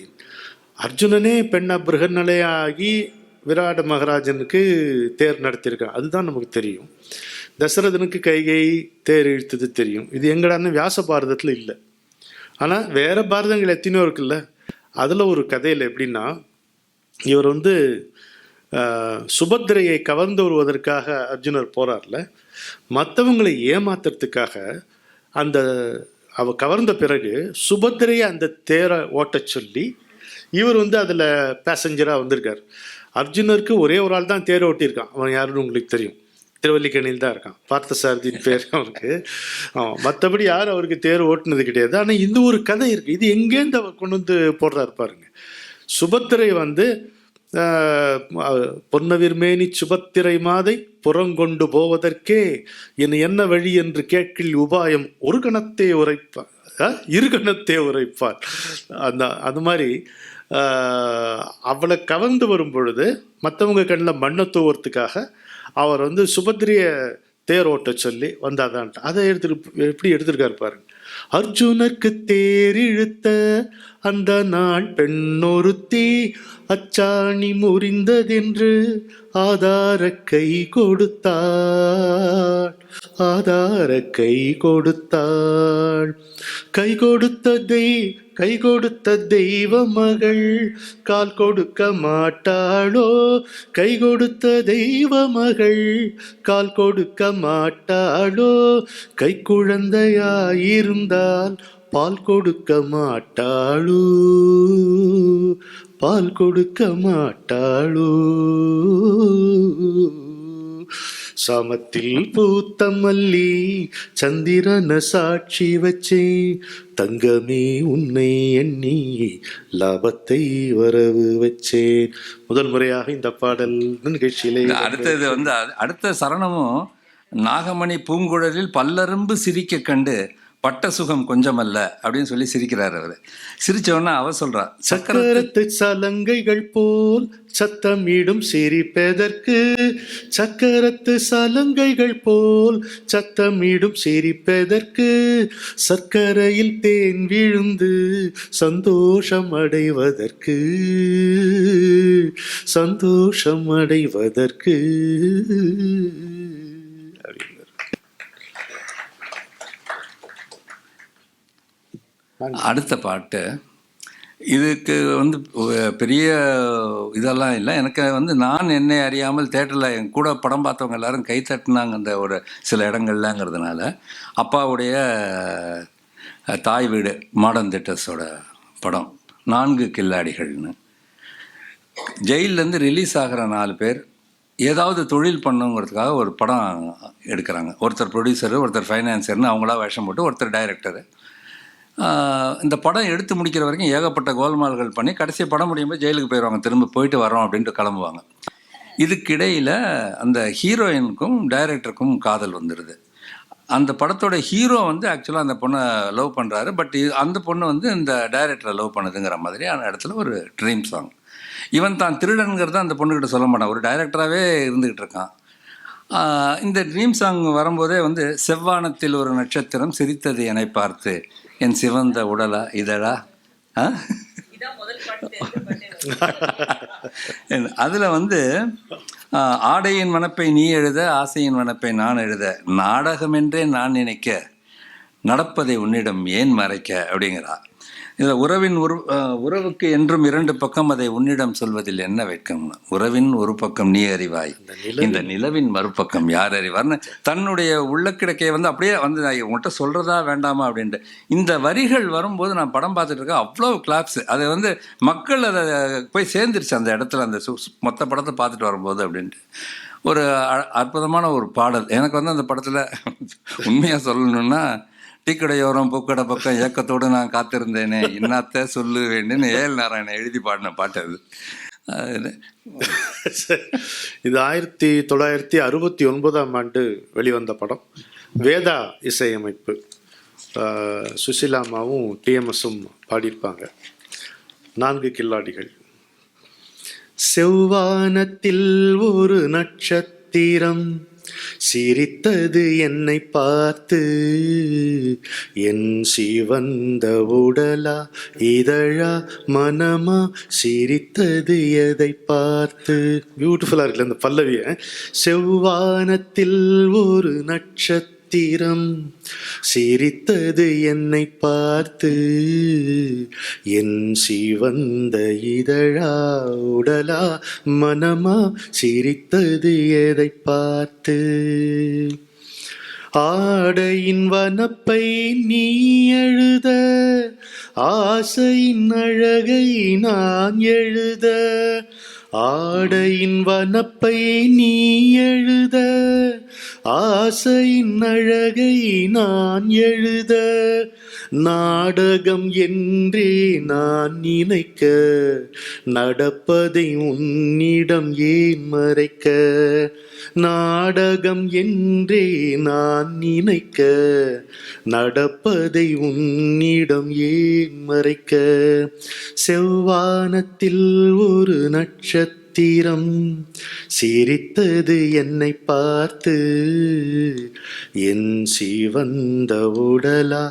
அர்ஜுனனே பெண்ணா பிருகநிலையாகி விராட மகாராஜனுக்கு தேர் நடத்தியிருக்கான், அதுதான் நமக்கு தெரியும். தசரதனுக்கு கைகை தேர் இழுத்தது தெரியும். இது எங்கடான்னு வியாச பாரதத்தில் இல்லை. ஆனால் வேற பாரதங்கள் எத்தனையோ இருக்குல்ல. அதில் ஒரு கதையில் எப்படின்னா, இவர் வந்து சுபத்திரையை கவர்ந்து வருவதற்காக அர்ஜுனர் போறார்ல, மற்றவங்களை ஏமாத்துறதுக்காக அவ கவர்ந்த பிறகு சுபத்திரையை அந்த தேரை ஓட்ட சொல்லி இவர் வந்து அதில் பேசஞ்சராக வந்திருக்கார். அர்ஜுனருக்கு ஒரே ஒரு ஆள் தான் தேர் ஓட்டியிருக்கான். அவன் யாருன்னு உங்களுக்கு தெரியும், திருவல்லிக்கேணியில் தான் இருக்கான். பார்த்தசாரதியின் பேர் அவனுக்கு. மற்றபடி யாரும் அவருக்கு தேர் ஓட்டுனது கிடையாது. ஆனால் இந்த ஒரு கதை இருக்குது. இது எங்கேருந்து அவர் கொண்டு வந்து போடுறாரு பாருங்க. சுபத்திரை வந்து பொன்னவிர்மேனி சுபத்திரை மாதை புறங்கொண்டு போவதற்கே என்ன வழி என்று கேட்கில் உபாயம் ஒரு கணத்தே உரைப்பார், இரு கணத்தே உரைப்பார். அது மாதிரி அவளை கவர்ந்து வரும் பொழுது மற்றவங்க கண்ணில் மண்ணை தூவறதுக்காக அவர் வந்து சுபத்திரிய தேர் ஓட்ட சொல்லி வந்தாதான். அதை எப்படி எடுத்திருக்காரு பாருங்க. அர்ஜுனருக்கு தேர் இழுத்த அந்த நாள் பெண்ணொருத்தி அச்சாணி முறிந்ததென்று ஆதார கை கொடுத்தாள், ஆதார கை கொடுத்தாள். கை கொடுத்த தெய்வ மகள் கால் கொடுக்க மாட்டாளோ, கை கொடுத்த தெய்வ மகள் கால் கொடுக்க மாட்டாளோ, கை குழந்தையாயிருந்தால் பால் கொடுக்க மாட்டாளோ, பால் கொடுக்க மாட்டாளோ. சாமத்தில் பூத்த மல்லி சந்திரன சாட்சி வச்சே, தங்கமே உன்னை எண்ணி லாபத்தை வரவு வச்சேன். முதல் முறையாக இந்த பாடல் நிகழ்ச்சியிலே. அடுத்தது வந்து அடுத்த சரணமும் நாகமணி பூங்குழலில் பல்லரும்பு சிரிக்க கண்டு பட்ட சுகம் கொஞ்சமல்ல அப்படின்னு சொல்லி சிரிக்கிறார் அவர். சிரிச்சவொன்னா அவ சொல்றா, சக்கரத்து சலங்கைகள் போல் சத்தமிடும் சிரிப்பதற்கு, சக்கரத்து சலங்கைகள் போல் சத்தமிடும் சிரிப்பதற்கு, சர்க்கரையில் தேன் விழுந்து சந்தோஷம் அடைவதற்கு, சந்தோஷம் அடைவதற்கு. அடுத்த பாட்டு இதுக்கு வந்து பெரிய இதெல்லாம் இல்லை. எனக்கு வந்து நான் என்னை அறியாமல் தேட்டரில் என் கூட படம் பார்த்தவங்க எல்லாரும் கை தட்டினாங்க அந்த ஒரு சில இடங்கள்லங்கிறதுனால. அப்பாவுடைய தாய் வீடு மாடர்ன் தியேட்டர்ஸோட படம் 4 கில்லாடிகள்னு. ஜெயிலேருந்து ரிலீஸ் ஆகிற 4 பேர் ஏதாவது தொழில் பண்ணுங்கிறதுக்காக ஒரு படம் எடுக்கிறாங்க. ஒருத்தர் ப்ரொடியூசரு, ஒருத்தர் ஃபைனான்சர்னு அவங்களா வேஷம் போட்டு, ஒருத்தர் டைரக்டரு. இந்த படம் எடுத்து முடிக்கிற வரைக்கும் ஏகப்பட்ட கோல்மால்கள் பண்ணி கடைசி படம் முடியும் போது ஜெயிலுக்கு போயிடுவாங்க. திரும்ப போயிட்டு வரோம் அப்படின்ட்டு கிளம்புவாங்க. இதுக்கிடையில் அந்த ஹீரோயினுக்கும் டைரக்டருக்கும் காதல் வந்துடுது. அந்த படத்தோட ஹீரோ வந்து ஆக்சுவலாக அந்த பொண்ணை லவ் பண்ணுறாரு. பட் அந்த பொண்ணு வந்து இந்த டைரக்டரை லவ் பண்ணுதுங்கிற மாதிரியான இடத்துல ஒரு ட்ரீம் சாங். இவன் தான் திருடனுங்கிறத அந்த பொண்ணுக்கிட்ட சொல்ல மாட்டான், ஒரு டைரக்டராகவே இருந்துக்கிட்டு இருக்கான். இந்த ட்ரீம் சாங் வரும்போதே வந்து செவ்வானத்தில் ஒரு நட்சத்திரம் சிரித்தது என்னை பார்த்து என் சிவந்த உடலா இதழா, அதில் வந்து ஆடையின் மனப்பை நீ எழுத ஆசையின் மனப்பை நான் எழுத நாடகம் என்றே நான் நினைக்க நடப்பதை உன்னிடம் ஏன் மறைக்க அப்படிங்கிறா. இதில் உறவுக்கு என்றும் 2 பக்கம், அதை உன்னிடம் சொல்வதில் என்ன வெட்கம். உறவின் ஒரு பக்கம் நீ அறிவாய், இந்த நிலவின் மறுபக்கம் யார் அறிவார்னு தன்னுடைய உள்ள கிடக்கையை வந்து அப்படியே வந்து உங்கள்கிட்ட சொல்கிறதா வேண்டாமா அப்படின்ட்டு இந்த வரிகள் வரும்போது நான் படம் பார்த்துட்டு இருக்கேன். அவ்வளோ கிளாப்ஸு. அதை வந்து மக்கள் அதை போய் சேர்ந்துருச்சு அந்த இடத்துல, அந்த மொத்த படத்தை பார்த்துட்டு வரும்போது அப்படின்ட்டு. ஒரு அற்புதமான ஒரு பாடல். எனக்கு வந்து அந்த படத்தில் உண்மையாக சொல்லணுன்னா, டீக்கடையோரம் பூக்கடை பக்கம் ஏக்கத்தோடு நான் காத்திருந்தேனே இன்னாத்த சொல்லு வேண்டுன்னு ஏஎல் நாராயணன் எழுதி பாடின பாட்டு அது. இது 1969ஆம் ஆண்டு வெளிவந்த படம். வேதா இசையமைப்பு. சுசிலாமாவும் டிஎம்எஸும் பாடியிருப்பாங்க. 4 கில்லாடிகள். செவ்வானத்தில் ஒரு நட்சத்திரம் சிரித்தது என்னை பார்த்து, என் சிவந்த உடலா இதழா மனமா சிரித்தது எதை பார்த்து. பியூட்டிஃபுல்லா இருக்குல்ல அந்த பல்லவிய. செவ்வானத்தில் ஒரு நட்சத்திரம் சிரித்தது என்னை பார்த்து, என் சிவந்த இதழா உடலா மனமா சிரித்தது எதை பார்த்து. ஆடையின் வனப்பை நீ எழுத, ஆசையின் அழகை நான் எழுத. ஆடையின் வனப்பை நீ எழுத, ஆசையின் அழகை நான் எழுத. நாடகம் என்றே நான் நினைக்க, நடப்பதை உன்னிடம் ஏன் மறைக்க. நாடகம் என்றே நான் நினைக்க, நடப்பதை உன்னிடம் ஏன் மறைக்க. செவ்வானத்தில் ஒரு நட்சத்திரம் சிரித்தது என்னை பார்த்து. என் சிவந்த உடலா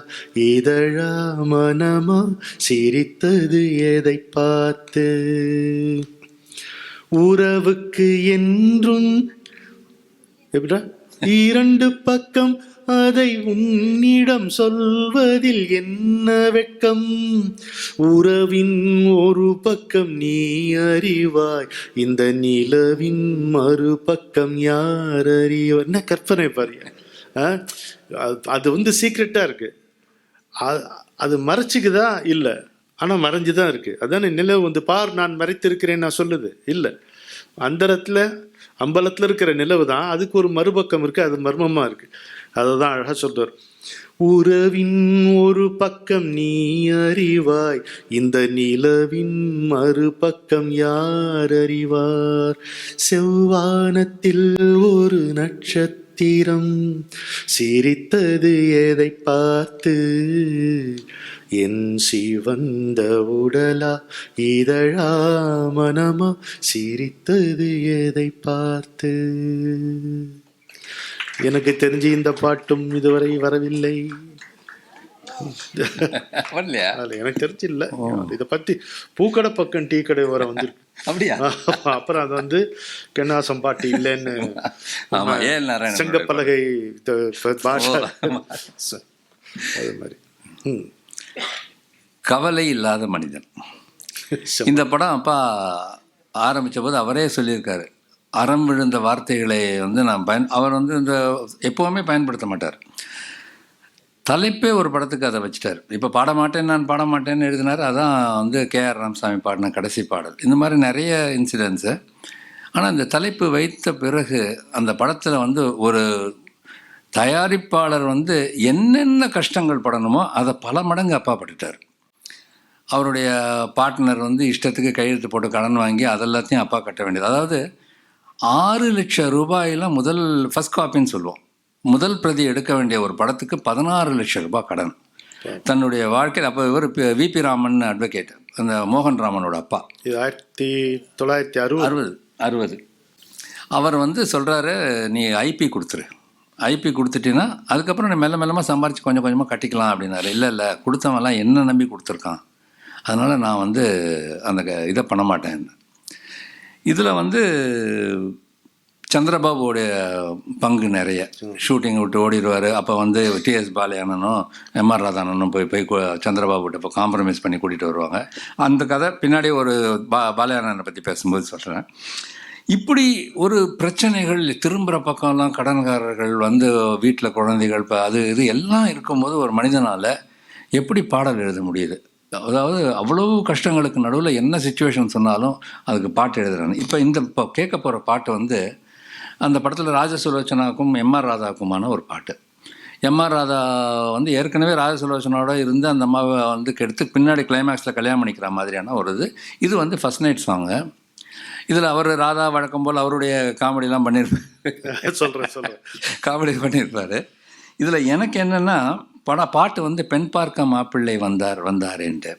இதழா மனமா சிரித்தது எதை பார்த்து. உறவுக்கு என்றும் எப்படா இரண்டு பக்கம், அதை உன்னிடம் சொல்வதில் என்ன வெட்கம். உறவின் ஒரு பக்கம் நீ அறிவாய், இந்த நிலவின் மறுபக்கம் யார் அறிவார். என்ன கற்பனை பாருங்க. அது சீக்ரெட்டா இருக்கு. அது மறைச்சிக்குதா இல்லை, ஆனால் மறைஞ்சுதான் இருக்கு. அதானே நிலவு பார் நான் மறைத்திருக்கிறேன் நான் சொல்லுது இல்லை. அந்தரத்தில் அம்பலத்தில் இருக்கிற நிலவு தான், அதுக்கு ஒரு மறுபக்கம் இருக்குது, அது மர்மமாக இருக்குது. அதை தான் அழகாக சொல்றார். உறவின் ஒரு பக்கம் நீ அறிவாய், இந்த நிலவின் மறுபக்கம் யார் அறிவார். செவ்வானத்தில் ஒரு நட்சத்திரம் சிரித்தது எதை பார்த்து. என் சிவந்த உடலா இதழா மனமா சிரித்தது எதை பார்த்து. எனக்கு தெரிஞ்சு இந்த பாட்டும் இதுவரை வரவில்லை. எனக்கு தெரிஞ்சு இல்லை. இதை பத்தி பூக்கடை பக்கம் டீ கடை வர வந்திருக்கு. அப்படியா? அப்புறம் அது கண்ணாசம் பாட்டு இல்லைன்னு செங்கப்பலகை பாஷா அது மாதிரி. கவலை இல்லாத மனிதன். இந்த படம் அப்பா ஆரம்பித்த போது அவரே சொல்லியிருக்காரு, அறம் விழுந்த வார்த்தைகளை நான் அவர் இந்த எப்போவுமே பயன்படுத்த மாட்டார். தலைப்பே ஒரு படத்துக்கு அதை வச்சுட்டார். இப்போ நான் பாட மாட்டேன்னு எழுதினார். அதான் கேஆர் ராமசாமி பாடின கடைசி பாடல். இந்த மாதிரி நிறைய இன்சிடென்ட்ஸு. ஆனால் இந்த தலைப்பு வைத்த பிறகு அந்த படத்தில் ஒரு தயாரிப்பாளர் என்னென்ன கஷ்டங்கள் படணுமோ அதை பல மடங்கு அப்பா பட்டுட்டார். அவருடைய பார்ட்னர் இஷ்டத்துக்கு கையெழுத்து போட்டு கடன் வாங்கி அதெல்லாத்தையும் அப்பா கட்ட வேண்டியது. அதாவது 6 லட்சம் ரூபாயெல்லாம் ஃபஸ்ட் காப்பின்னு சொல்லுவோம், முதல் பிரதி எடுக்க வேண்டிய ஒரு படத்துக்கு 16 லட்சம் ரூபாய் கடன். தன்னுடைய வாழ்க்கையில் அப்போ இவர் விபி ராமன் அட்வொகேட், அந்த மோகன் ராமனோட அப்பா. 1960 அவர் சொல்கிறாரு, நீ ஐபி கொடுத்துரு, ஐபி கொடுத்துட்டீங்கன்னா அதுக்கப்புறம் நீ மெல்ல மெல்லமாக சம்பாரித்து கொஞ்சம் கொஞ்சமாக கட்டிக்கலாம் அப்படின்னாரு. இல்லை கொடுத்தவன்லாம் என்ன நம்பி கொடுத்துருக்கான், அதனால் நான் அந்த இதை பண்ண மாட்டேன். இதில் சந்திரபாபுவோடைய பங்கு நிறைய. ஷூட்டிங் விட்டு ஓடிடுவார். அப்போ டிஎஸ் பாலையானனும் எம்ஆர் ராதானனும் போய் சந்திரபாபுகிட்ட இப்போ காம்ப்ரமைஸ் பண்ணி கூட்டிகிட்டு வருவாங்க. அந்த கதை பின்னாடி ஒரு பாலையானனை பற்றி பேசும்போது சொல்கிறேன். இப்படி ஒரு பிரச்சனைகள் திரும்புகிற பக்கம்லாம் கடன்காரர்கள் வீட்டில் குழந்தைகள் அது இது எல்லாம் இருக்கும்போது ஒரு மனிதனால் எப்படி பாடல் எழுத முடியுது? அதாவது அவ்வளவு கஷ்டங்களுக்கு நடுவில் என்ன சுச்சுவேஷன் சொன்னாலும் அதுக்கு பாட்டு எழுதுறாங்க. இப்போ கேட்க போகிற பாட்டு அந்த படத்தில் ராஜசுலோச்சனாவுக்கும் எம்ஆர் ராதாவுக்குமான ஒரு பாட்டு. எம்ஆர் ராதா ஏற்கனவே ராஜசுலோச்சனாவோட இருந்து அந்த அம்மாவை கெடுத்து பின்னாடி கிளைமேக்ஸில் கல்யாணம் பண்ணிக்கிற மாதிரியான ஒரு இது ஃபஸ்ட் நைட் சாங்கு. இதில் அவர் ராதா வழக்கம் போல் அவருடைய காமெடிலாம் பண்ணியிருப்பார், காமெடி பண்ணியிருப்பார். இதில் எனக்கு என்னென்னா பாட்டு பெண் பார்க்க மாப்பிள்ளை வந்தாருன்ட்டு.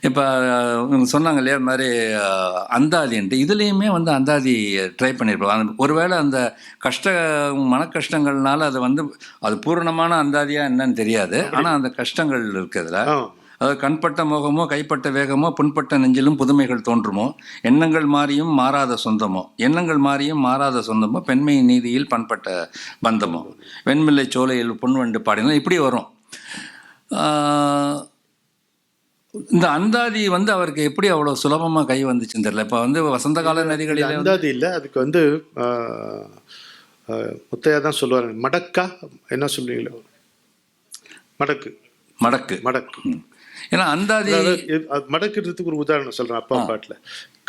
இப்போ இவங்க சொன்னாங்க இல்லையா அது மாதிரி அந்தாதின்ட்டு. இதுலேயுமே அந்தாதி ட்ரை பண்ணியிருப்பாங்க. ஒருவேளை அந்த மன கஷ்டங்கள்னால அது பூரணமான அந்தாதியாக என்னன்னு தெரியாது. ஆனால் அந்த கஷ்டங்கள் இருக்கிறதுல அதாவது கண்பட்ட மோகமோ கைப்பட்ட வேகமோ புண்பட்ட நெஞ்சிலும் புதுமைகள் தோன்றுமோ, எண்ணங்கள் மாறியும் மாறாத சொந்தமோ, எண்ணங்கள் மாறியும் மாறாத சொந்தமோ, பெண்மையின் நீதியில் பண்பட்ட பந்தமோ, வெண்மில்லை சோலையில் பொன்வண்டு பாடினா இப்படி வரும். இந்த அந்தாதி அவருக்கு எப்படி அவ்வளோ சுலபமாக கை வந்துச்சுன்னு தெரியல. இப்போ வசந்த கால நதிகளில் அந்தாதி இல்லை, அதுக்கு முத்தையா தான் சொல்லுவார், மடக்கா என்ன சொல்லுவீங்களோ, மடக்கு மடக்கு. மடக்கு. ஏன்னா அந்தாதி மடக்குறதுக்கு ஒரு உதாரணம் சொல்றேன். அப்பா பாட்டுல,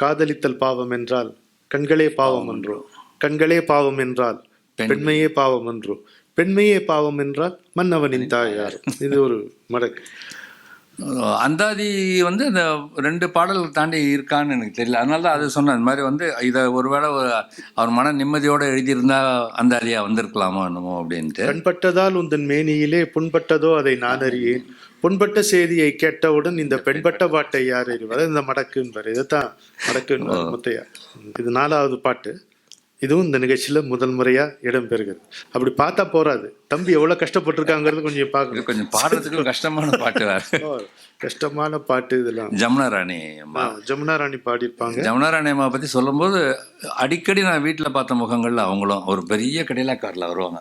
காதலித்தல் பாவம் என்றால் கண்களே பாவம் என்றோ, கண்களே பாவம் என்றால் பெண்மையே பாவம் என்றோ, பெண்மையே பாவம் என்றால் மன்னவனின் தாயார். இது ஒரு மடக்கு. அந்தாதி வந்து இந்த 2 பாடல்கள் தாண்டி இருக்கான்னு எனக்கு தெரியல. அதனால தான் அது சொன்னேன். இந்த மாதிரி இதை ஒருவேளை அவர் மன நிம்மதியோடு எழுதியிருந்தா அந்தாதியா வந்திருக்கலாமோ என்னமோ அப்படின்ட்டு. கண்பட்டதால் உந்தன் மேனியிலே புண்பட்டதோ அதை நான் அறியேன், புண்பட்ட செய்தியை கேட்டவுடன் இந்த பெண்பட்ட பாட்டை யார் அறிவார், இந்த மடக்குன்பார். இதைத்தான் மடக்குன்பார் முத்தையா. இது 4வது பாட்டு. இதுவும் இந்த நிகழ்ச்சியில முதல் முறையா இடம்பெறுகிறது. அப்படி பார்த்தா போறாது, தம்பி எவ்வளவு கஷ்டப்பட்டிருக்காங்கிறது கொஞ்சம் பார்க்கணும். கொஞ்சம் பாடுறதுக்கு கஷ்டமான பாட்டு, கஷ்டமான பாட்டு இதெல்லாம். ஜமுனா ராணி ஜமுனா ராணி பாடியிருப்பாங்க. ஜமுனா ராணி அம்மா பத்தி சொல்லும்போது அடிக்கடி நான் வீட்டில் பார்த்த முகங்கள்ல அவங்களும் ஒரு பெரிய கடையில காரில் வருவாங்க.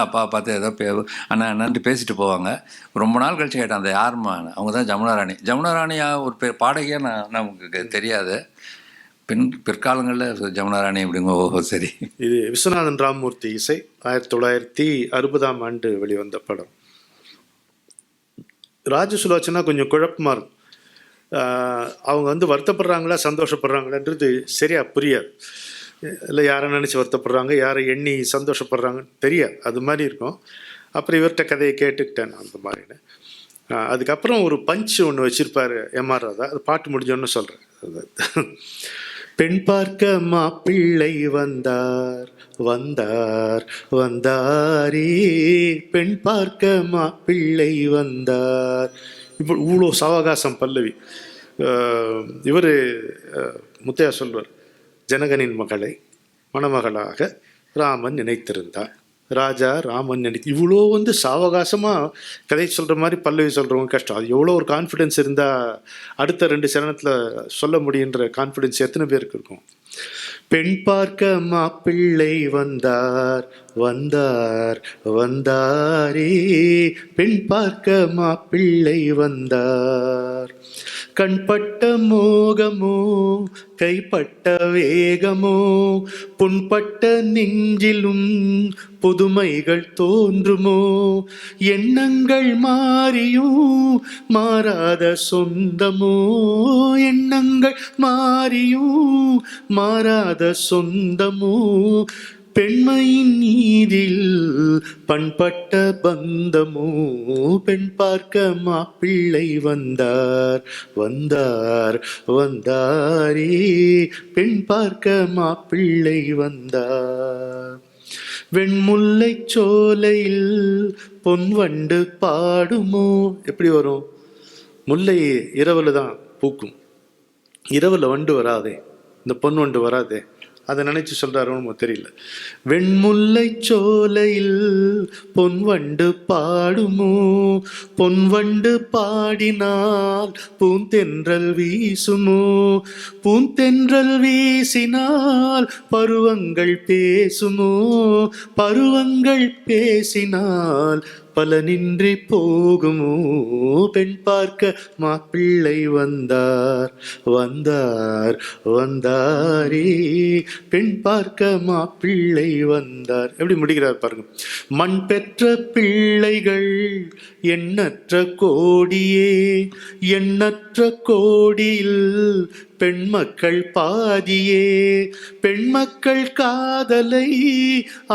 அப்பா பார்த்து ஏதோ அண்ணா அண்ணான்ட்டு பேசிட்டு போவாங்க. ரொம்ப நாள் கழிச்சு கேட்டேன், அந்த யாருமா? அவங்க தான் ஜமுனா ராணி. ஜமுனா ராணியா ஒரு பாடகியா நமக்கு தெரியாது. பிற்காலங்களில் ஜமுனா ராணி அப்படிங்க. ஓஹோ, சரி. இது விஸ்வநாதன் ராமமூர்த்தி இசை, 1960 வெளிவந்த படம். ராஜசுலோச்சனா கொஞ்சம் குழப்பமா இருக்கும். அவங்க வருத்தப்படுறாங்களா சந்தோஷப்படுறாங்களான்றது சரியா புரியாது. இல்லை யாரை நினச்சி வருத்தப்படுறாங்க, யாரை எண்ணி சந்தோஷப்படுறாங்கன்னு தெரியாது. அது மாதிரி இருக்கும். அப்புறம் இவர்கிட்ட கதையை கேட்டுக்கிட்டேன் அந்த மாதிரின்னு. அதுக்கப்புறம் ஒரு பஞ்ச் ஒன்று வச்சிருப்பாரு எம்ஆர் ராதா. அது பாட்டு முடிஞ்சோன்னு சொல்கிறேன். பெண் பார்க்க மாப்பிள்ளை வந்தார் வந்தார் வந்தாரே, பெண் பார்க்க மாப்பிள்ளை வந்தார். இப்போ இவ்வளோ சாவகாசம் பல்லவி. இவர் முத்தையா சொல்வார், ஜனகனின் மகளை மணமகளாக ராமன் நினைத்திருந்தார், ராஜா ராமன் நினைத்து. இவ்வளோ சாவகாசமாக கதை சொல்கிற மாதிரி பல்லவி சொல்கிறவங்க கஷ்டம். அது எவ்வளோ ஒரு கான்ஃபிடென்ஸ் இருந்தால் அடுத்த 2 சரணத்தில் சொல்ல முடியுன்ற கான்ஃபிடென்ஸ் எத்தனை பேருக்கு இருக்கும்? பெண் பார்க்க மாப்பிள்ளை வந்தார் வந்தார் வந்தாரே, பெண் பார்க்க மாப்பிள்ளை வந்தார். கண்பட்ட மோகமோ கைப்பட்ட வேகமோ, புண்பட்ட நெஞ்சிலும் புதுமைகள் தோன்றுமோ, எண்ணங்கள் மாறியும் மாறாத சொந்தமோ, எண்ணங்கள் மாறியும் மாறாத சொந்தமோ, பெண்மையின் நீதில் பண்பட்ட பந்தமோ, பெண் பார்க்க மாப்பிள்ளை வந்தார் வந்தார் வந்தாரே, பெண் பார்க்க மாப்பிள்ளை வந்தார். வெண்முல்லை சோலையில் பொன்வண்டு பாடுமோ. எப்படி வரும்? முல்லை இரவுல தான் பூக்கும், இரவுல வண்டு வராதே, இந்த பொன் வண்டு வராதே. அதை நினைச்சு சொல்றாருன்னு தெரியல. வெண்முல்லை சோலையில் பொன்வண்டு பாடுமோ, பொன்வண்டு பாடினால் பூந்தென்றல் வீசுமோ, பூந்தென்றல் வீசினால் பருவங்கள் பேசுமோ, பருவங்கள் பேசினால் பலனின்றி போகுமோ, பெண் பார்க்க மாப்பிள்ளை வந்தார் வந்தார் வந்தாரே, பெண் பார்க்க மாப்பிள்ளை வந்தார். எப்படி முடிக்கிறார் பாருங்க. மண் பெற்ற பிள்ளைகள் எண்ணற்ற கோடியே, எண்ணற்ற கோடியில் பெண்மக்கள் பாதியே, பெண்மக்கள் காதலை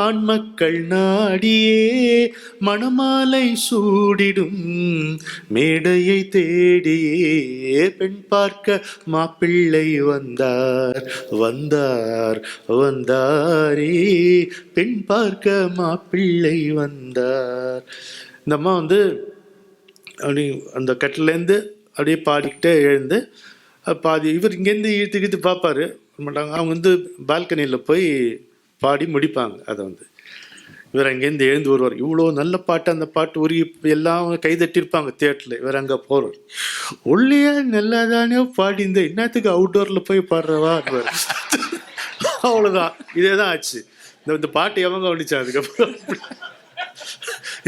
ஆண்மக்கள் நாடியே, மணமாலை சூடிடும் மேடையை தேடியே, பெண் பார்க்க மாப்பிள்ளை வந்தார் வந்தார் வந்தாரே, பெண் பார்க்க மாப்பிள்ளை வந்தார். இந்த அம்மா அப்படி அந்த கட்டிலேருந்து அப்படியே பாடிக்கிட்டே எழுந்து பாதி இவர் இங்கேருந்து இழுத்துக்கிட்டு பார்ப்பாரு மாட்டாங்க. அவங்க பால்கனியில் போய் பாடி முடிப்பாங்க. அதை இவர் அங்கேருந்து எழுந்து வருவார். இவ்வளோ நல்ல பாட்டு, அந்த பாட்டு ஒரு எல்லாம் கைதட்டிருப்பாங்க தியேட்டரில். இவர் அங்கே போகிறார். ஒல்லியா நல்லாதானே பாடிந்த, என்னத்துக்கு அவுட்டோரில் போய் பாடுறவா? அவ்வளோதான், இதே தான் ஆச்சு. இந்த பாட்டு எவங்க கவனிச்சா? அதுக்கப்புறம்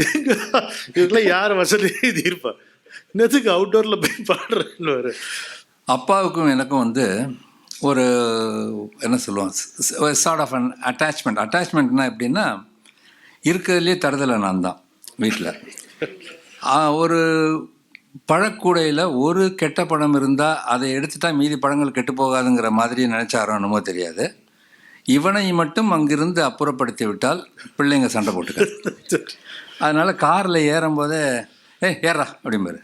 இதுக்கெல்லாம் யார் வசதி எழுதியிருப்பா? என்னத்துக்கு அவுட்டோரில் போய் பாடுறேன்னு. அப்பாவுக்கும் எனக்கும் ஒரு என்ன சொல்லுவோம், சார்ட் ஆஃப் அன் அட்டாச்மெண்ட்னா எப்படின்னா, இருக்கிறதுலே தருதலை நான் தான் வீட்டில். ஒரு பழக்கூடையில் ஒரு கெட்ட பழம் இருந்தால் அதை எடுத்துட்டா மீதி பழங்கள் கெட்டு போகாதுங்கிற மாதிரி நினச்சாரோ என்னமோ தெரியாது. இவனை மட்டும் அங்கிருந்து அப்புறப்படுத்தி விட்டால் பிள்ளைங்க சண்டை போட்டுக்க. அதனால் காரில் ஏறும்போதே ஏறா அப்படிம்பாரு.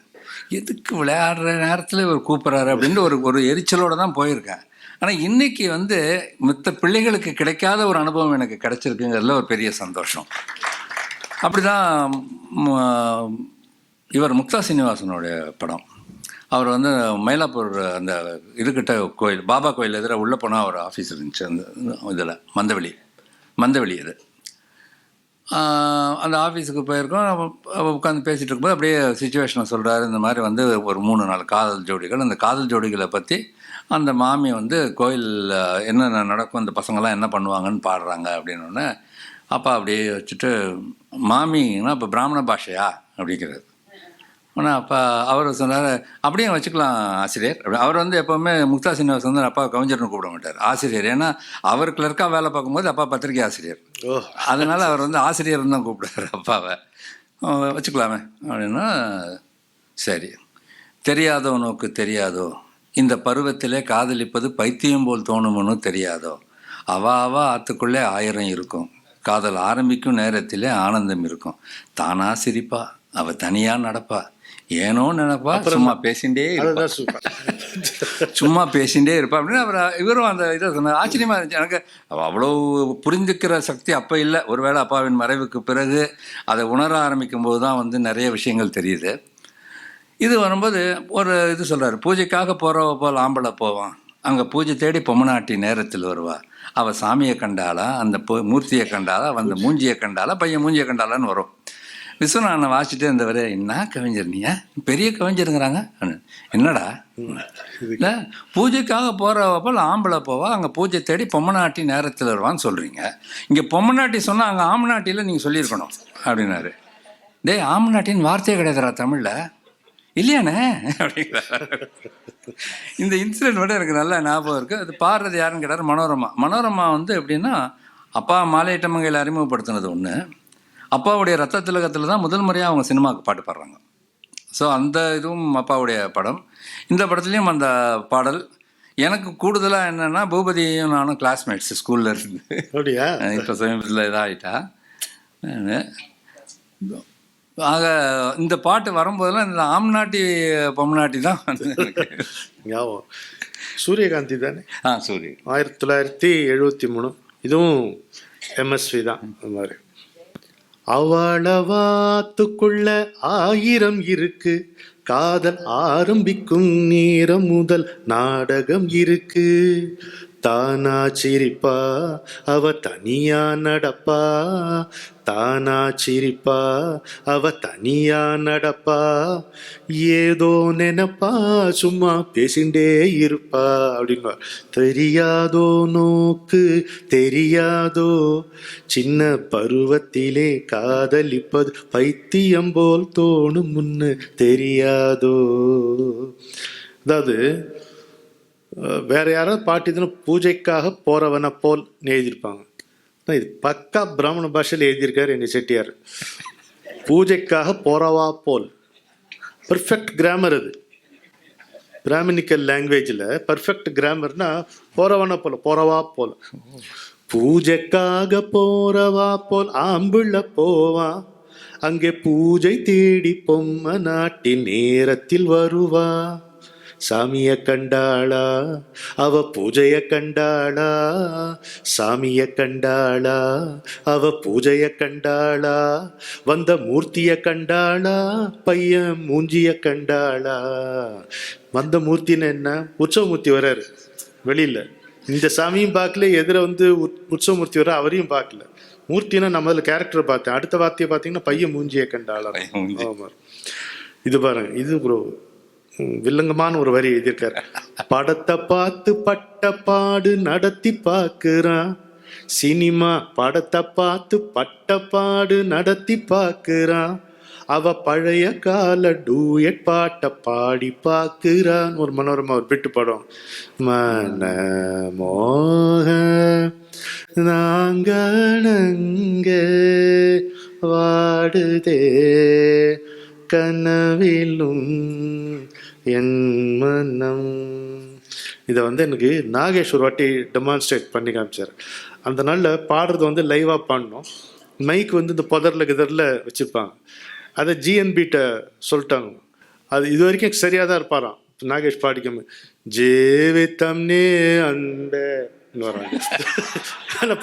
எதுக்கு விளையாடுற நேரத்தில் இவர் கூப்பிட்றாரு அப்படின்ட்டு ஒரு எரிச்சலோடு தான் போயிருக்கேன். ஆனால் இன்றைக்கி மற்ற பிள்ளைகளுக்கு கிடைக்காத ஒரு அனுபவம் எனக்கு கிடைச்சிருக்குங்கிறதுல ஒரு பெரிய சந்தோஷம். அப்படி தான் இவர் முக்தா சீனிவாசனுடைய படம். அவர் மயிலாப்பூர் அந்த இதுக்கிட்ட கோயில், பாபா கோயில் எதிராக உள்ளே போனால் அவர் ஆஃபீஸ் இருந்துச்சு. அந்த இதில் மந்தவெளி இது. அந்த ஆஃபீஸுக்கு போயிருக்கோம். உட்காந்து பேசிகிட்டு இருக்கும்போது அப்படியே சுச்சுவேஷனை சொல்கிறாரு. இந்த மாதிரி ஒரு 3-4 காதல் ஜோடிகள், அந்த காதல் ஜோடிகளை பற்றி அந்த மாமி கோயிலில் என்னென்ன நடக்கும், அந்த பசங்கள்லாம் என்ன பண்ணுவாங்கன்னு பாடுறாங்க அப்படின்னோடனே அப்பா அப்படியே வச்சுட்டு, மாமின்னா இப்போ பிராமண பாஷையா அப்படிங்கிறது. ஆனால் அப்பா அவர் சொன்னார், அப்படியே வச்சுக்கலாம் ஆசிரியர். அவர் எப்போவுமே முக்தா சீனிவாசன் அப்பா கவிஞர்னு கூப்பிட மாட்டார், ஆசிரியர். ஏன்னா அவர் கிளர்க்காக வேலை பார்க்கும்போது அப்பா பத்திரிகை ஆசிரியர். அதனால் அவர் ஆசிரியர்னு தான் கூப்பிடுறாரு அப்பாவை. வச்சுக்கலாமே அப்படின்னா, சரி. தெரியாதவனுக்கு தெரியாதோ, இந்த பருவத்திலே காதலிப்பது பைத்தியம் போல் தோணும்னு தெரியாதோ, அவா ஆத்துக்குள்ளே 1000 இருக்கும், காதல் ஆரம்பிக்கும் நேரத்திலே ஆனந்தம் இருக்கும், தானா சிரிப்பா, அவ தனியா நடப்பா, ஏனோ நினைப்பா, சும்மா பேசிகிட்டே இருப்பா அப்படின்னு இவரும் அந்த இதை சொன்னார். ஆச்சரியமாக இருந்துச்சு எனக்கு. அவ்வளோ புரிஞ்சுக்கிற சக்தி அப்போ இல்லை. ஒருவேளை அப்பாவின் மறைவுக்கு பிறகு அதை உணர ஆரம்பிக்கும் போது தான் நிறைய விஷயங்கள் தெரியுது. இது வரும்போது ஒரு இது சொல்கிறார், பூஜைக்காக போகிறவ போல் ஆம்பளை போவான், அங்கே பூஜை தேடி பொம்மநாட்டி நேரத்தில் வருவா, அவள் சாமியை கண்டாளா, அந்த மூர்த்தியை கண்டாளா, மூஞ்சியை கண்டாளா, பையன் மூஞ்சியை கண்டாளான்னு வரும். விஸ்வநாதனை வாசிச்சுட்டே இருந்தவர், என்ன கவிஞர் நீ, பெரிய கவிஞருங்கிறாங்க. என்னடா இல்லை, பூஜைக்காக போகிறவ போல் ஆம்பளை போவா, அங்கே பூஜை தேடி பொம்மநாட்டி நேரத்தில் வருவான்னு சொல்கிறீங்க, இங்கே பொம்மநாட்டி சொன்னால் அங்கே ஆம்பநாட்டியில் நீங்கள் சொல்லியிருக்கணும் அப்படின்னாரு. டேய், ஆம்பநாட்டின்னு வார்த்தையே கிடையாதுரா தமிழில், இல்லையானே அப்படிங்கிறார். இந்த இன்சிடென்ட் எனக்கு நல்லா ஞாபகம் இருக்குது. அது பாடுறது யாருன்னு கேட்டார், மனோரமா எப்படின்னா, அப்பா மாலையிட்டமங்கையில் அறிமுகப்படுத்தினது ஒன்று, அப்பாவுடைய ரத்த திலகத்தில் தான் முதல் முறையாக அவங்க சினிமாவுக்கு பாட்டு பாடுறாங்க. ஸோ அந்த இதுவும் அப்பாவுடைய படம். இந்த படத்துலேயும் அந்த பாடல் எனக்கு கூடுதலாக என்னென்னா, பூபதியும் நானும் கிளாஸ்மேட்ஸ் ஸ்கூலில் இருந்து. அப்படியா? இப்போ சமீபத்தில் இதாகிட்டா. ஆக இந்த பாட்டு வரும்போதெல்லாம் இந்த ஆம்நாட்டி பொம்நாட்டி தான் ஞாபகம். சூரியகாந்தி தானே? சூரிய 1973. இதுவும் எம்எஸ்வி தான். அந்த மாதிரி அவளவாத்துக்குள்ள 1000 இருக்கு, காதல் ஆரம்பிக்கும் நேரம் முதல் நாடகம் இருக்கு, தானா சிரிப்பா அவ தனியா நடப்பா, தானா சிரிப்பா அவ தனியா நடப்பா, ஏதோ நினைப்பா சும்மா பேசிண்டே இருப்பா அப்படின்னா, தெரியாதோ நோக்கு தெரியாதோ, சின்ன பருவத்திலே காதலிப்பது பைத்தியம் போல் தோணும் முன்னு தெரியாதோ. அதாவது வேற யாராவது பாட்டு பூஜைக்காக போறவனை போல் எழுதியிருப்பாங்க. இது பக்கா பிராமண பாஷையில் எழுதியிருக்காரு எங்கள் செட்டியார். பூஜைக்காக போறவா போல், பர்ஃபெக்ட் கிராமர். அது பிராமணிக்கல் லாங்குவேஜில் பர்ஃபெக்ட் கிராமர்னா போறவனை போல, போறவா போல். பூஜைக்காக போறவா போல் ஆம்புள்ள போவா, அங்கே பூஜை தேடி பொம்மை நாட்டி நேரத்தில் வருவா, சாமிய கண்டாளா அவ பூஜைய கண்டாளா, சாமிய கண்டாளா அவ பூஜைய கண்டாளா, வந்த மூர்த்திய கண்டாளா பையன் மூஞ்சிய கண்டாளா. வந்த மூர்த்தின்னு என்ன, உற்சவமூர்த்தி வர்றாரு வெளியில, இந்த சாமியும் பார்க்கல, எதிர உற்சவமூர்த்தி வர அவரையும் பார்க்கல. மூர்த்தினா நம்ம அதில் கேரக்டரை பார்த்தேன். அடுத்த வார்த்தையை பார்த்தீங்கன்னா பையன் மூஞ்சிய கண்டாளா. இது பாருங்க, இது ப்ரோ வில்லங்கமான ஒரு வரி எழுதியிருக்காரு. படத்தை பார்த்து பட்ட பாடு நடத்தி பார்க்குறான், சினிமா படத்தை பார்த்து பட்ட பாடு நடத்தி பார்க்குறான், அவ பழைய கால டூயட் பாட்ட பாடி பார்க்கிறான். ஒரு மனோரமா ஒரு பிட்டு படம். மனமோக நாங்கணங்க வாடுதே கனவிலும் என் மனம். இதை எனக்கு நாகேஷ் ஒரு வாட்டி டெமான்ஸ்ட்ரேட் பண்ணி காமிச்சார். அந்த நாளில் பாடுறது லைவாக பாடணும். மைக் இந்த புதரில் கிதரில் வச்சுருப்பாங்க. அதை ஜிஎன்பிட்ட சொல்லிட்டாங்க. அது இது வரைக்கும் சரியாக தான் இருப்பாராம். நாகேஷ் பாடிக்காம ஜேவித்தம்னே அன்பேன்னு வராங்க. ஆனால்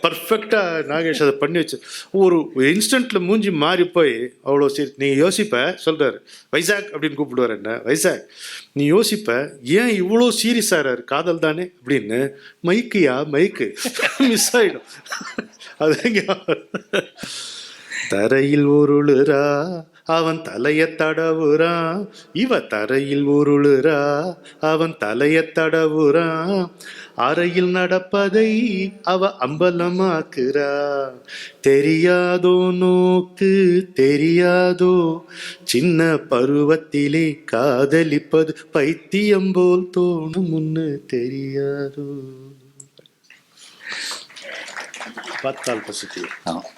பர்ஃபெக்டாக நாகேஷ் அதை பண்ணி வச்சு ஒரு இன்ஸ்டன்ட்டில் மூஞ்சி மாறி போய் அவ்வளோ சரி. நீங்கள் யோசிப்ப சொல்கிறாரு வைசாக் அப்படின்னு கூப்பிடுவார். என்ன வைசாக் நீ யோசிப்ப ஏன் இவ்வளோ சீரியஸாகிறாரு, காதல் தானே அப்படின்னு. மைக்குயா மைக்கு மிஸ் ஆகிடும். அது தரையில் உருளுறா அவன் தலைய தடவுறான், இவ தரையில் உருளுறா அவன் தலைய தடவுறான், அறையில் நடப்பதை அவ அம்பலமாக்குறா, தெரியாதோ நோக்கு தெரியாதோ சின்ன பருவத்திலே காதலிப்பது பைத்தியம் போல் தோணும் முன்னு தெரியாதோ. பார்த்தால் பசுத்தி.